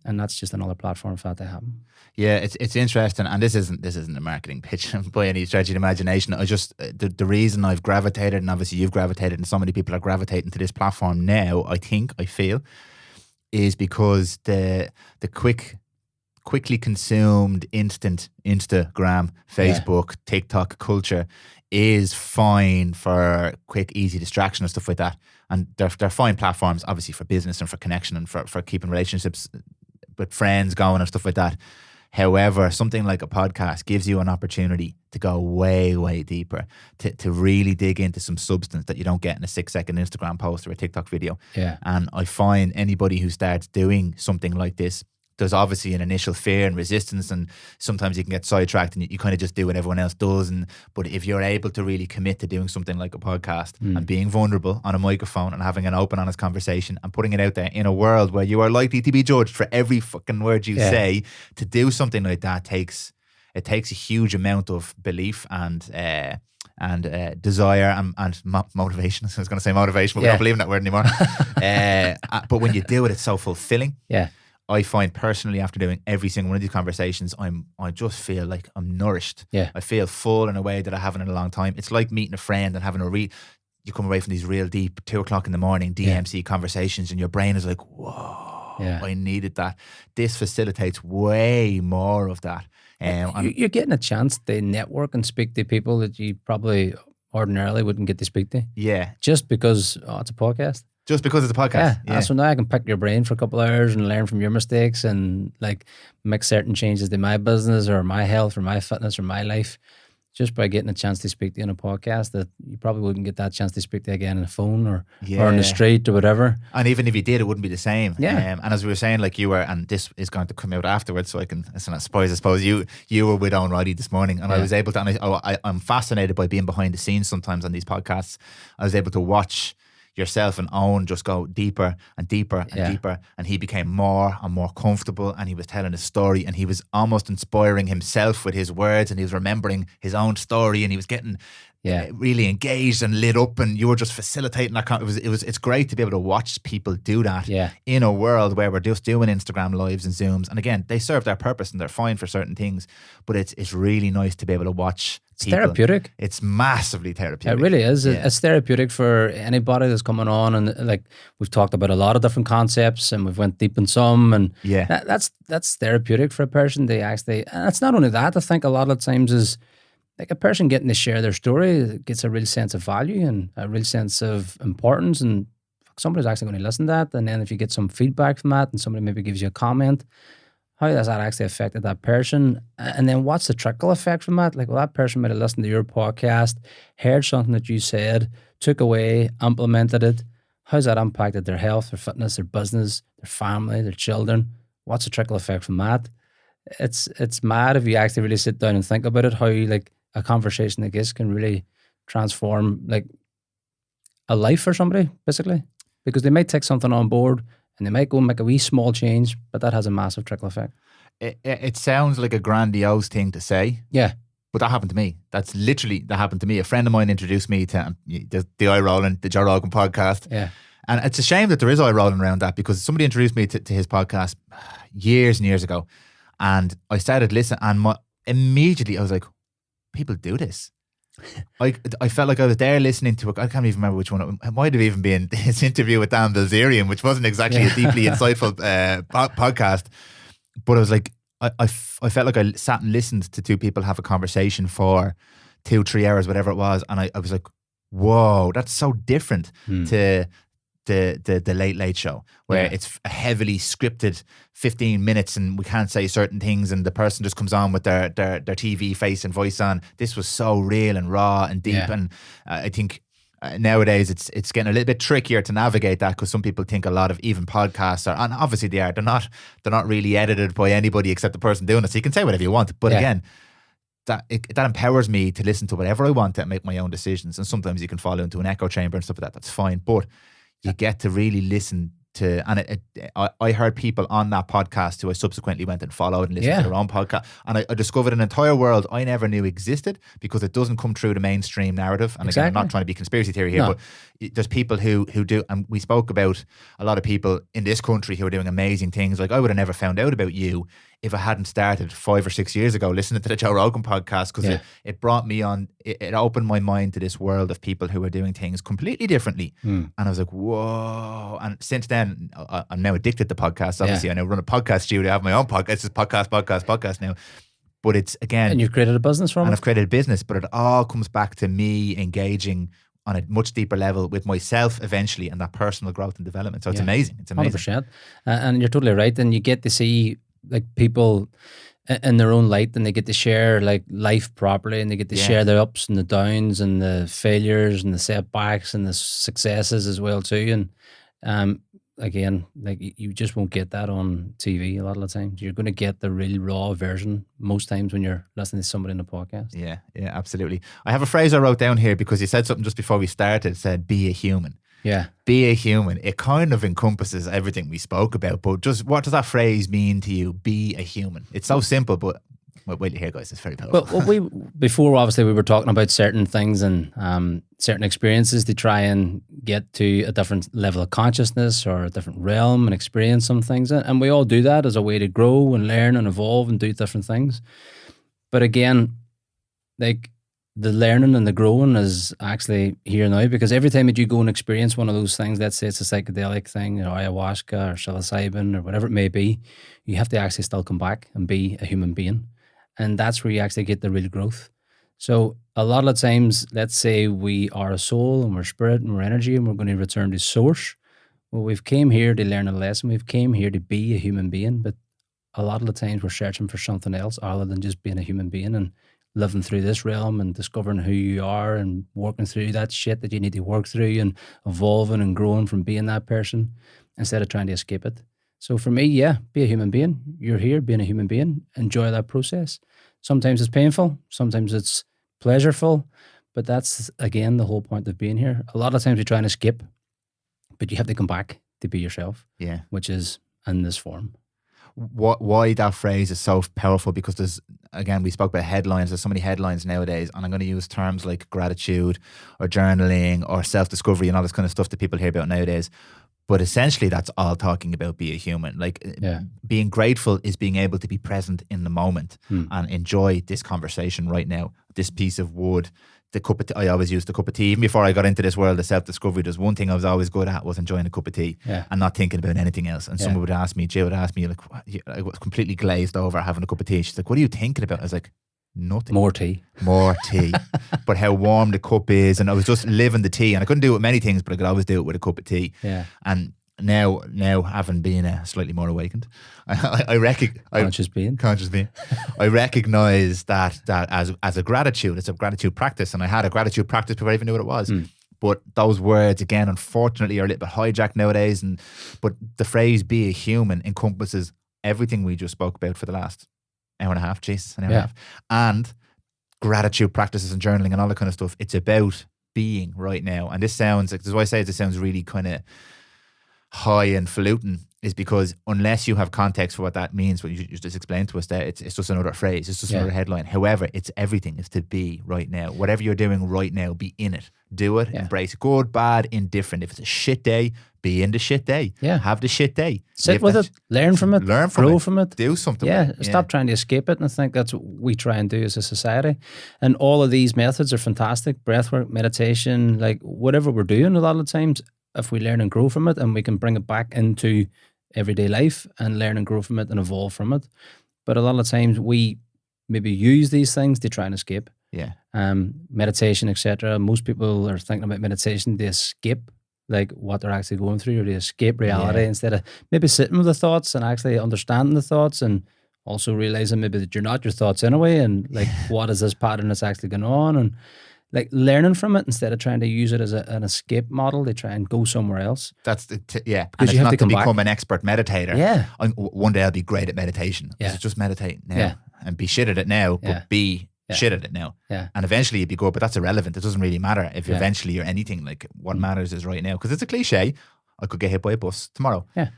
And that's just another platform for that to happen. Yeah, it's interesting, and this isn't a marketing pitch by any stretch of the imagination. I just the reason I've gravitated, and obviously you've gravitated, and so many people are gravitating to this platform now, I feel, is because the quickly consumed instant Instagram, Facebook, TikTok culture is fine for quick, easy distraction and stuff like that. And they're fine platforms, obviously, for business and for connection and for keeping relationships with friends going and stuff like that. However, something like a podcast gives you an opportunity to go way, way deeper, to really dig into some substance that you don't get in a 6-second Instagram post or a TikTok video. Yeah. And I find anybody who starts doing something like this, there's obviously an initial fear and resistance, and sometimes you can get sidetracked and you kind of just do what everyone else does. But if you're able to really commit to doing something like a podcast and being vulnerable on a microphone and having an open, honest conversation and putting it out there in a world where you are likely to be judged for every fucking word you say, to do something like that takes a huge amount of belief and desire and motivation. I was going to say motivation, but we don't believe in that word anymore. But when you do it, it's so fulfilling. Yeah. I find personally, after doing every single one of these conversations, I just feel like I'm nourished. Yeah. I feel full in a way that I haven't in a long time. It's like meeting a friend and having you come away from these real deep 2:00 in the morning DMC conversations, and your brain is like, whoa, I needed that. This facilitates way more of that. You're getting a chance to network and speak to people that you probably ordinarily wouldn't get to speak to. Yeah. Just because it's a podcast. Just because it's a podcast. Yeah. So now I can pick your brain for a couple of hours and learn from your mistakes and like make certain changes to my business or my health or my fitness or my life, just by getting a chance to speak to you on a podcast that you probably wouldn't get that chance to speak to again on the phone or on the street or whatever. And even if you did, it wouldn't be the same. Yeah. And as we were saying, like you were, and this is going to come out afterwards, so I suppose you were with Owen Riley this morning, and I was able to, and I'm fascinated by being behind the scenes sometimes on these podcasts. I was able to watch yourself and Owen just go deeper and deeper and deeper, and he became more and more comfortable, and he was telling his story, and he was almost inspiring himself with his words, and he was remembering his own story, and he was getting really engaged and lit up, and you were just facilitating that. It's great to be able to watch people do that in a world where we're just doing Instagram lives and Zooms, and again, they serve their purpose and they're fine for certain things, but it's really nice to be able to watch. It's therapeutic. It's massively therapeutic. It really is. Yeah. It's therapeutic for anybody that's coming on, and like we've talked about a lot of different concepts, and we've went deep in some, and that's therapeutic for a person. They actually, and it's not only that. I think a lot of times is like a person getting to share their story gets a real sense of value and a real sense of importance, and somebody's actually going to listen to that. And then if you get some feedback from that, and somebody maybe gives you a comment, how has that actually affected that person? And then what's the trickle effect from that? Like, well, that person might have listened to your podcast, heard something that you said, took away, implemented it. How's that impacted their health, their fitness, their business, their family, their children? What's the trickle effect from that? It's mad if you actually really sit down and think about it, how like a conversation like this can really transform like a life for somebody, basically. Because they might take something on board, and they might go and make a wee small change, but that has a massive trickle effect. It sounds like a grandiose thing to say. Yeah. But that happened to me. That happened to me. A friend of mine introduced me to the eye rolling, the Joe Rogan podcast. Yeah. And it's a shame that there is eye rolling around that, because somebody introduced me to his podcast years and years ago. And I started listening, and immediately I was like, people do this. I felt like I was there listening to I can't even remember which one. It might have even been his interview with Dan Bilzerian, which wasn't exactly a deeply insightful podcast. But I was like, I felt like I sat and listened to two people have a conversation for 2-3 hours, whatever it was, and I was like, whoa, that's so different to the Late Late Show, where it's a heavily scripted 15 minutes and we can't say certain things and the person just comes on with their TV face and voice on. This was so real and raw and deep, and I think nowadays it's getting a little bit trickier to navigate that, because some people think a lot of even podcasts are, and obviously they're not really edited by anybody except the person doing it, so you can say whatever you want, but again, that empowers me to listen to whatever I want and make my own decisions. And sometimes you can fall into an echo chamber and stuff like that. That's fine, but you get to really listen to, and I heard people on that podcast who I subsequently went and followed and listened to their own podcast, and I discovered an entire world I never knew existed, because it doesn't come through the mainstream narrative. And again, I'm not trying to be conspiracy theory here, but there's people who do, and we spoke about a lot of people in this country who are doing amazing things. Like, I would have never found out about you if I hadn't started 5 or 6 years ago listening to the Joe Rogan podcast, because it brought me on, it opened my mind to this world of people who are doing things completely differently. And I was like, whoa. And since then, I'm now addicted to podcasts. Obviously, I now run a podcast studio, I have my own podcast. It's just podcast now. But it's, again... And you've created a business from it? And I've created a business, but it all comes back to me engaging on a much deeper level with myself eventually, and that personal growth and development. So it's amazing. It's amazing. 100%. And you're totally right. And you get to see like people in their own light, and they get to share like life properly, and they get to share the ups and the downs and the failures and the setbacks and the successes as well too. And again, like you just won't get that on TV a lot of the times. You're going to get the real raw version most times when you're listening to somebody in a podcast. Yeah, absolutely. I have a phrase I wrote down here because you said something just before we started. It said, be a human. Yeah. Be a human. It kind of encompasses everything we spoke about, but just what does that phrase mean to you? Be a human. It's so simple, but wait till you hear, guys. It's very powerful. Well, before obviously we were talking about certain things and certain experiences to try and get to a different level of consciousness or a different realm and experience some things. And we all do that as a way to grow and learn and evolve and do different things. But again, like the learning and the growing is actually here now, because every time that you go and experience one of those things, let's say it's a psychedelic thing, or ayahuasca or psilocybin or whatever it may be, you have to actually still come back and be a human being. And that's where you actually get the real growth. So a lot of times, let's say we are a soul and we're spirit and we're energy and we're going to return to source. Well, we've came here to learn a lesson. We've came here to be a human being. But a lot of the times we're searching for something else other than just being a human being and living through this realm and discovering who you are and working through that shit that you need to work through and evolving and growing from being that person instead of trying to escape it. So for me, be a human being. You're here being a human being. Enjoy that process. Sometimes it's painful. Sometimes it's pleasureful. But that's, again, the whole point of being here. A lot of times we try and escape, but you have to come back to be yourself, which is in this form. Why that phrase is so powerful, because there's, again, we spoke about headlines. There's so many headlines nowadays, and I'm going to use terms like gratitude or journaling or self-discovery and all this kind of stuff that people hear about nowadays. But essentially, that's all talking about be a human. Like, being grateful is being able to be present in the moment and enjoy this conversation right now, this piece of wood, the cup of tea. I always used the cup of tea. Even before I got into this world of self-discovery, there's one thing I was always good at, was enjoying a cup of tea and not thinking about anything else. And someone would ask me, Jill would ask me, like, what? I was completely glazed over having a cup of tea. She's like, what are you thinking about? I was like, nothing. More tea. But how warm the cup is, and I was just living the tea, and I couldn't do it with many things, but I could always do it with a cup of tea. And now having been slightly more awakened, I recognize conscious being. I recognize that as a gratitude, it's a gratitude practice, and I had a gratitude practice before I even knew what it was. But those words, again, unfortunately, are a little bit hijacked nowadays. But the phrase "be a human" encompasses everything we just spoke about for the last hour and a half, an hour and a half. And gratitude practices and journaling and all that kind of stuff. It's about being right now. And this sounds, like, this is why I say this sounds really kind of high and falutin, is because unless you have context for what that means, what you just explained to us, that it's just another phrase, it's just another headline. However, it's everything. It's to be right now. Whatever you're doing right now, be in it. Do it. Embrace it. Good, bad, indifferent. If it's a shit day, be in the shit day. Have the shit day. Sit with it. Learn from it. Grow from it. Do something. Stop trying to escape it. And I think that's what we try and do as a society. And all of these methods are fantastic. Breathwork, meditation, like whatever we're doing a lot of times, if we learn and grow from it and we can bring it back into everyday life and learn and grow from it and evolve from it, But a lot of times we maybe use these things to try and escape. Yeah. Meditation, etc. Most people are thinking about meditation to escape like what they're actually going through, or to escape reality, instead of maybe sitting with the thoughts and actually understanding the thoughts, and also realizing maybe that you're not your thoughts anyway, and like what is this pattern that's actually going on, and like learning from it instead of trying to use it as an escape model. They try and go somewhere else. That's because Because you it's have not to to come become back. an expert meditator. Yeah. One day I'll be great at meditation. Yeah. So just meditate now Yeah. and be shit at it now, but Yeah. be Yeah. shit at it now. Yeah. And eventually you'd be good, but that's irrelevant. It doesn't really matter if Yeah. eventually you're anything. Like what matters is right now. Because it's a cliche. I could get hit by a bus tomorrow. Yeah.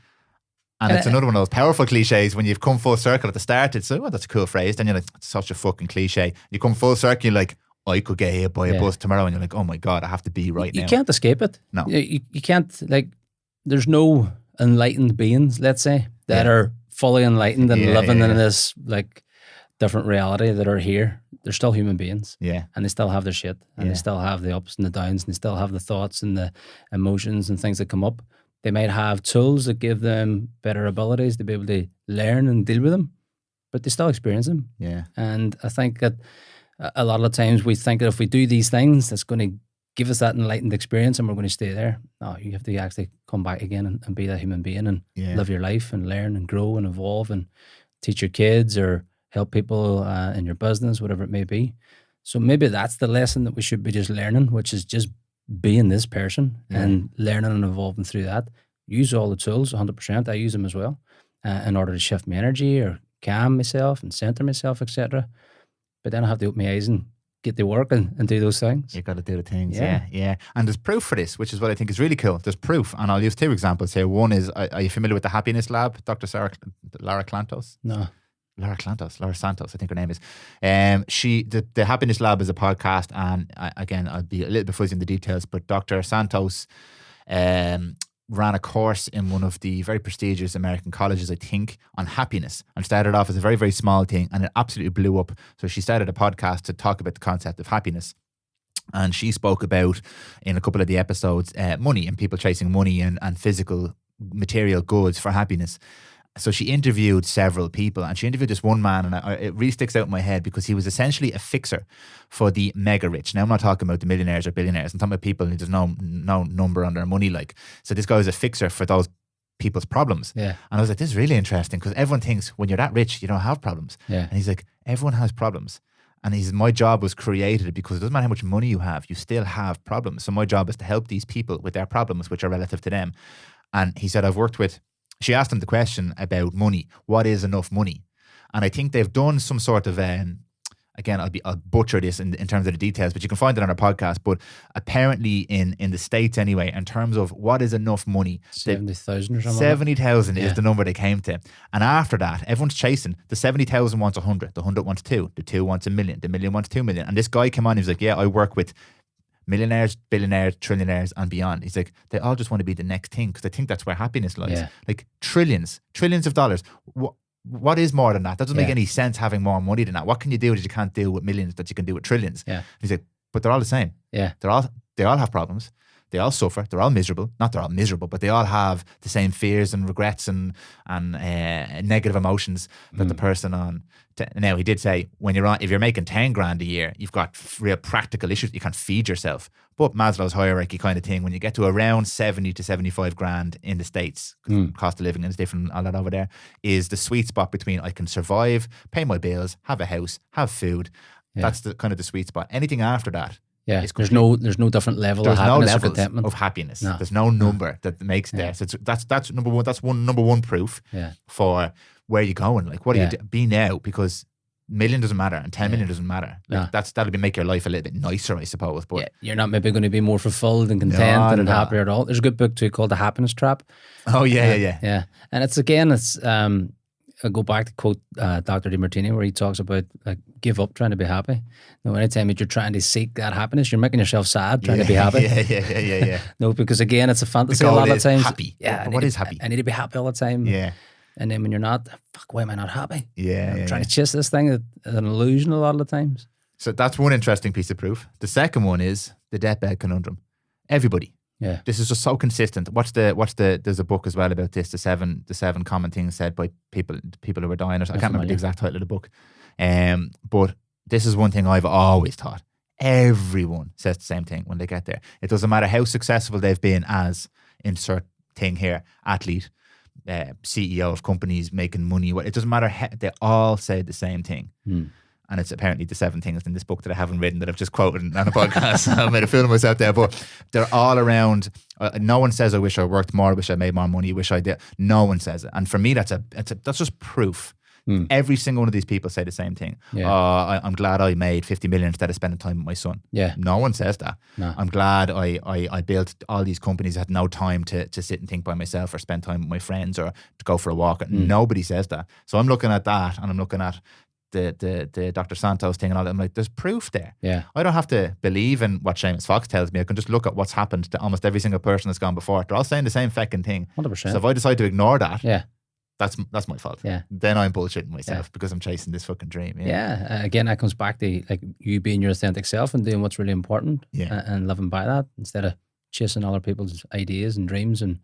And it's another one of those powerful cliches when you've come full circle at the start. It's like, well, that's a cool phrase. Then you're like, it's such a fucking cliche. You come full circle, you're like, I could get hit by a bus tomorrow. And you're like, oh my God, I have to be right now. You can't escape it. No. You can't, like, there's no enlightened beings, let's say, that are fully enlightened and living in this, like, different reality that are here. They're still human beings. Yeah. And they still have their shit. And they still have the ups and the downs. And they still have the thoughts and the emotions and things that come up. They might have tools that give them better abilities to be able to learn and deal with them, but they still experience them. Yeah. And I think that a lot of times we think that if we do these things, that's going to give us that enlightened experience and we're going to stay there. No, you have to actually come back again and be that human being and live your life and learn and grow and evolve and teach your kids or help people in your business, whatever it may be. So maybe that's the lesson that we should be just learning, which is just being this person and learning and evolving through that. Use all the tools, 100%. I use them as well in order to shift my energy or calm myself and center myself, etc. But then I have to open my eyes and get to work and do those things. You got to do the things, yeah. And there's proof for this, which is what I think is really cool. There's proof, and I'll use two examples here. One is, are you familiar with the Happiness Lab, Dr. Lara Santos? No. Lara Santos, I think her name is. The Happiness Lab is a podcast, and again, I'll be a little bit fuzzy in the details, but Dr. Santos ran a course in one of the very prestigious American colleges, I think, on happiness, and started off as a very, very small thing, and it absolutely blew up. So she started a podcast to talk about the concept of happiness. And she spoke about, in a couple of the episodes, money and people chasing money and physical material goods for happiness. So she interviewed several people, and she interviewed this one man, and it really sticks out in my head because he was essentially a fixer for the mega rich. Now, I'm not talking about the millionaires or billionaires. I'm talking about people who there's no number on their money. Like, so this guy was a fixer for those people's problems. Yeah. And I was like, this is really interesting because everyone thinks when you're that rich, you don't have problems. Yeah. And he's like, everyone has problems. And my job was created because it doesn't matter how much money you have, you still have problems. So my job is to help these people with their problems, which are relative to them. And he said, she asked him the question about money. What is enough money? And I think they've done some sort of, again, I'll butcher this in terms of the details, but you can find it on our podcast. But apparently in the States anyway, in terms of what is enough money, 70,000 or something. 70,000 is the number they came to. And after that, everyone's chasing. The 70,000 wants 100. The 100 wants 2. The 2 wants 1 million. The 1 million wants 2 million. And this guy came on, he was like, yeah, I work with millionaires, billionaires, trillionaires and beyond. He's like, they all just want to be the next thing because I think that's where happiness lies. Yeah. Like trillions of dollars. What is more than that? That doesn't make any sense having more money than that. What can you do that you can't do with millions that you can do with trillions? Yeah. He's like, but they're all the same. Yeah. They all have problems. They all suffer. They're all miserable. Not they're all miserable, but they all have the same fears and regrets and negative emotions that the person on. Now, he did say if you're making 10 grand a year, you've got real practical issues. You can't feed yourself. But Maslow's hierarchy kind of thing, when you get to around 70 to 75 grand in the States, cost of living is different, all that over there, is the sweet spot between I can survive, pay my bills, have a house, have food. Yeah. That's the kind of the sweet spot. Anything after that. Yeah, there's no different level of happiness or contentment. Of happiness. No. There's no number that makes there. So that's number one. That's number one proof for where you're going. Like, what do you be now? Because million doesn't matter and 10 million doesn't matter. Like, that'll make your life a little bit nicer, I suppose. But you're not maybe going to be more fulfilled and content and happier at all. There's a good book too called The Happiness Trap. Oh yeah. And it's I go back to quote Dr. DeMartini where he talks about like give up trying to be happy. No, anytime that you're trying to seek that happiness, you're making yourself sad trying to be happy. Yeah. No, because again, it's a fantasy a lot of times. Happy. Yeah. What is happy? I need to be happy all the time. Yeah. And then when you're not, fuck, why am I not happy? Yeah. I'm trying to chase this thing is an illusion a lot of the times. So that's one interesting piece of proof. The second one is the deathbed conundrum. Everybody Yeah. This is just so consistent. There's a book as well about this, the seven common things said by people who were dying. I can't remember the exact title of the book. But this is one thing I've always thought. Everyone says the same thing when they get there. It doesn't matter how successful they've been as insert thing here, athlete, CEO of companies making money. It doesn't matter. They all say the same thing. And it's apparently the 7 things in this book that I haven't written that I've just quoted on a podcast. I made a fool of myself there, but they're all around. No one says, I wish I worked more, I wish I made more money, I wish I did. No one says it. And for me, that's just proof. Every single one of these people say the same thing. I'm glad I made 50 million instead of spending time with my son. No one says that. No. I'm glad I built all these companies. I had no time to sit and think by myself or spend time with my friends or to go for a walk. Nobody says that. So I'm looking at that, and I'm looking at the Dr. Santos thing and all that. I'm like, there's proof there. I don't have to believe in what Seamus Fox tells me. I can just look at what's happened to almost every single person that's gone before. They're all saying the same fucking thing. 100%. So if I decide to ignore that, that's my fault. Then I'm bullshitting myself because I'm chasing this fucking dream. Again, that comes back to like you being your authentic self and doing what's really important and living by that instead of chasing other people's ideas and dreams and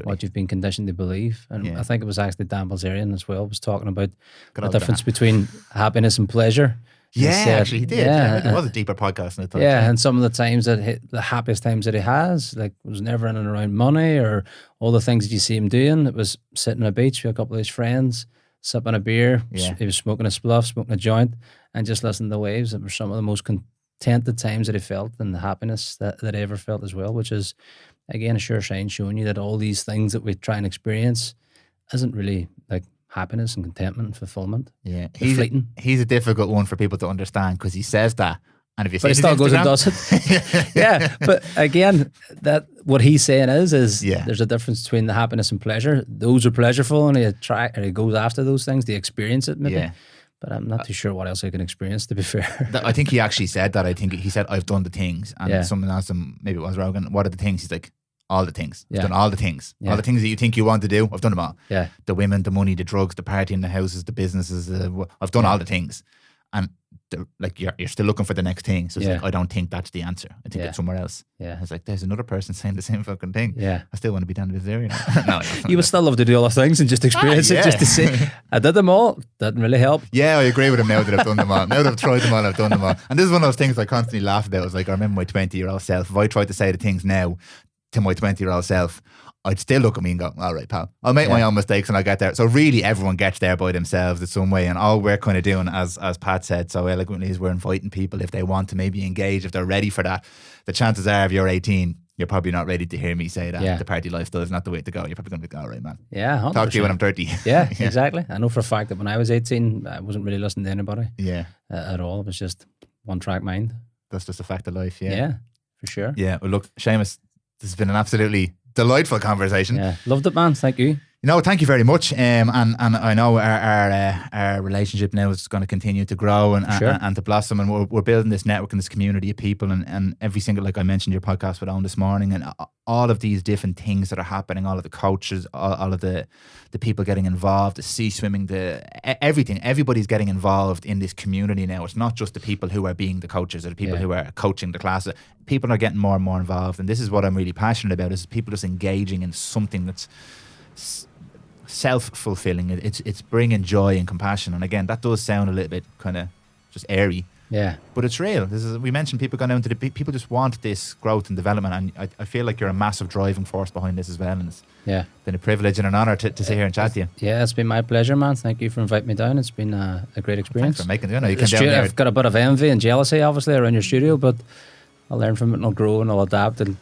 what you've been conditioned to believe. And I think it was actually Dan Bilzerian as well was talking about the difference between happiness and pleasure. Actually he did. It was a deeper podcast than I thought. And some of the times the happiest times that he has, like, was never in and around money or all the things that you see him doing. It was sitting on a beach with a couple of his friends, sipping a beer. He was smoking a spliff, smoking a joint, and just listening to the waves. It were some of the most contented times that he felt and the happiness that he ever felt as well, which is, again, a sure sign showing you that all these things that we try and experience isn't really like happiness and contentment and fulfillment. He's a difficult one for people to understand because he says that, and if you but he still goes and does it. But again, that what he's saying is there's a difference between the happiness and pleasure. Those are pleasureful, and he goes after those things to experience it, maybe. But I'm not too sure what else I can experience, to be fair. I think he actually said that. I think he said, I've done the things. And someone asked him, maybe it was Rogan, what are the things? He's like, all the things. I've done all the things. All the things that you think you want to do, I've done them all. The women, the money, the drugs, the partying, the houses, the businesses. I've done all the things. And like you're still looking for the next thing. So it's like, I don't think that's the answer. I think it's somewhere else. It's like, there's another person saying the same fucking thing. I still want to be down this area. No, you would still love to do all the things and just experience it, just to see. I did them all. Didn't really help. I agree with him now that I've done them all. Now that I've tried them all, I've done them all. And this is one of those things I constantly laugh about. It's like, I remember my 20-year-old self. If I tried to say the things now to my 20-year-old self, I'd still look at me and go, all right, pal, I'll make my own mistakes and I'll get there. So really everyone gets there by themselves in some way, and all we're kind of doing, as Pat said so eloquently, is we're inviting people, if they want to maybe engage, if they're ready for that. The chances are, if you're 18, you're probably not ready to hear me say that the party lifestyle is not the way to go. You're probably going to be like, all right, man. 100%. Talk to you when I'm 30. Exactly. I know for a fact that when I was 18, I wasn't really listening to anybody at all. It was just one track mind. That's just a fact of life. Yeah, for sure. Well, look, Seamus, this has been an absolutely delightful conversation. Loved it, man. Thank you. Thank you very much. And I know our relationship now is going to continue to grow and to blossom. And we're building this network and this community of people and every single, like I mentioned your podcast with Owen this morning, and all of these different things that are happening, all of the coaches, all of the people getting involved, the sea swimming, everything. Everybody's getting involved in this community now. It's not just the people who are being the coaches or the people who are coaching the classes. People are getting more and more involved. And this is what I'm really passionate about, is people just engaging in something that's self-fulfilling. It's bringing joy and compassion. And again, that does sound a little bit kind of just airy, but it's real. We mentioned people going out into people just want this growth and development, and I feel like you're a massive driving force behind this as well. And it's been a privilege and an honor to sit here and chat to you. It's been my pleasure, man. Thank you for inviting me down. It's been a great experience. Thanks for making it. You came down there. I've got a bit of envy and jealousy obviously around your studio, but I'll learn from it and I'll grow and I'll adapt and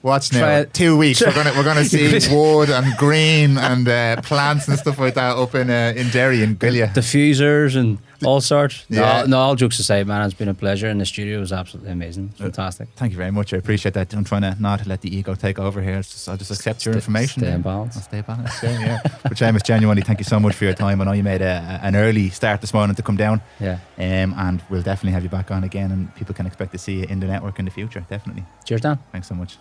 watch now. 2 weeks. We're gonna see wood and green and plants and stuff like that up in Derry and Gillia. Diffusers and all sorts. No, all jokes aside, man, it's been a pleasure, and the studio was absolutely amazing. It's fantastic. Thank you very much. I appreciate that. I'm trying to not let the ego take over here. I'll just accept your information. Stay in balance. I'll stay balanced. But Seamus, genuinely, thank you so much for your time. I know you made an early start this morning to come down. And we'll definitely have you back on again, and people can expect to see you in the network in the future. Definitely. Cheers, Dan. Thanks so much.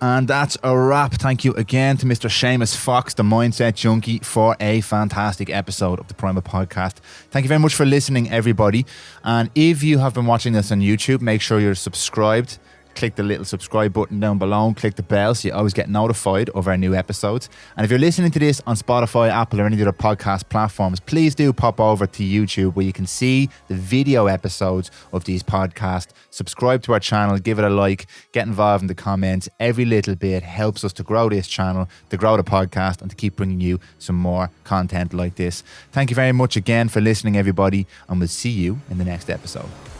And that's a wrap. Thank you again to Mr. Seamus Fox, the Mindset Junkie, for a fantastic episode of the Prymal Podcast. Thank you very much for listening, everybody. And if you have been watching this on YouTube, make sure you're subscribed click the little subscribe button down below and click the bell so you always get notified of our new episodes. And if you're listening to this on Spotify, Apple, or any other podcast platforms, please do pop over to YouTube where you can see the video episodes of these podcasts. Subscribe to our channel, give it a like, get involved in the comments. Every little bit helps us to grow this channel, to grow the podcast, and to keep bringing you some more content like this. Thank you very much again for listening, everybody, and we'll see you in the next episode.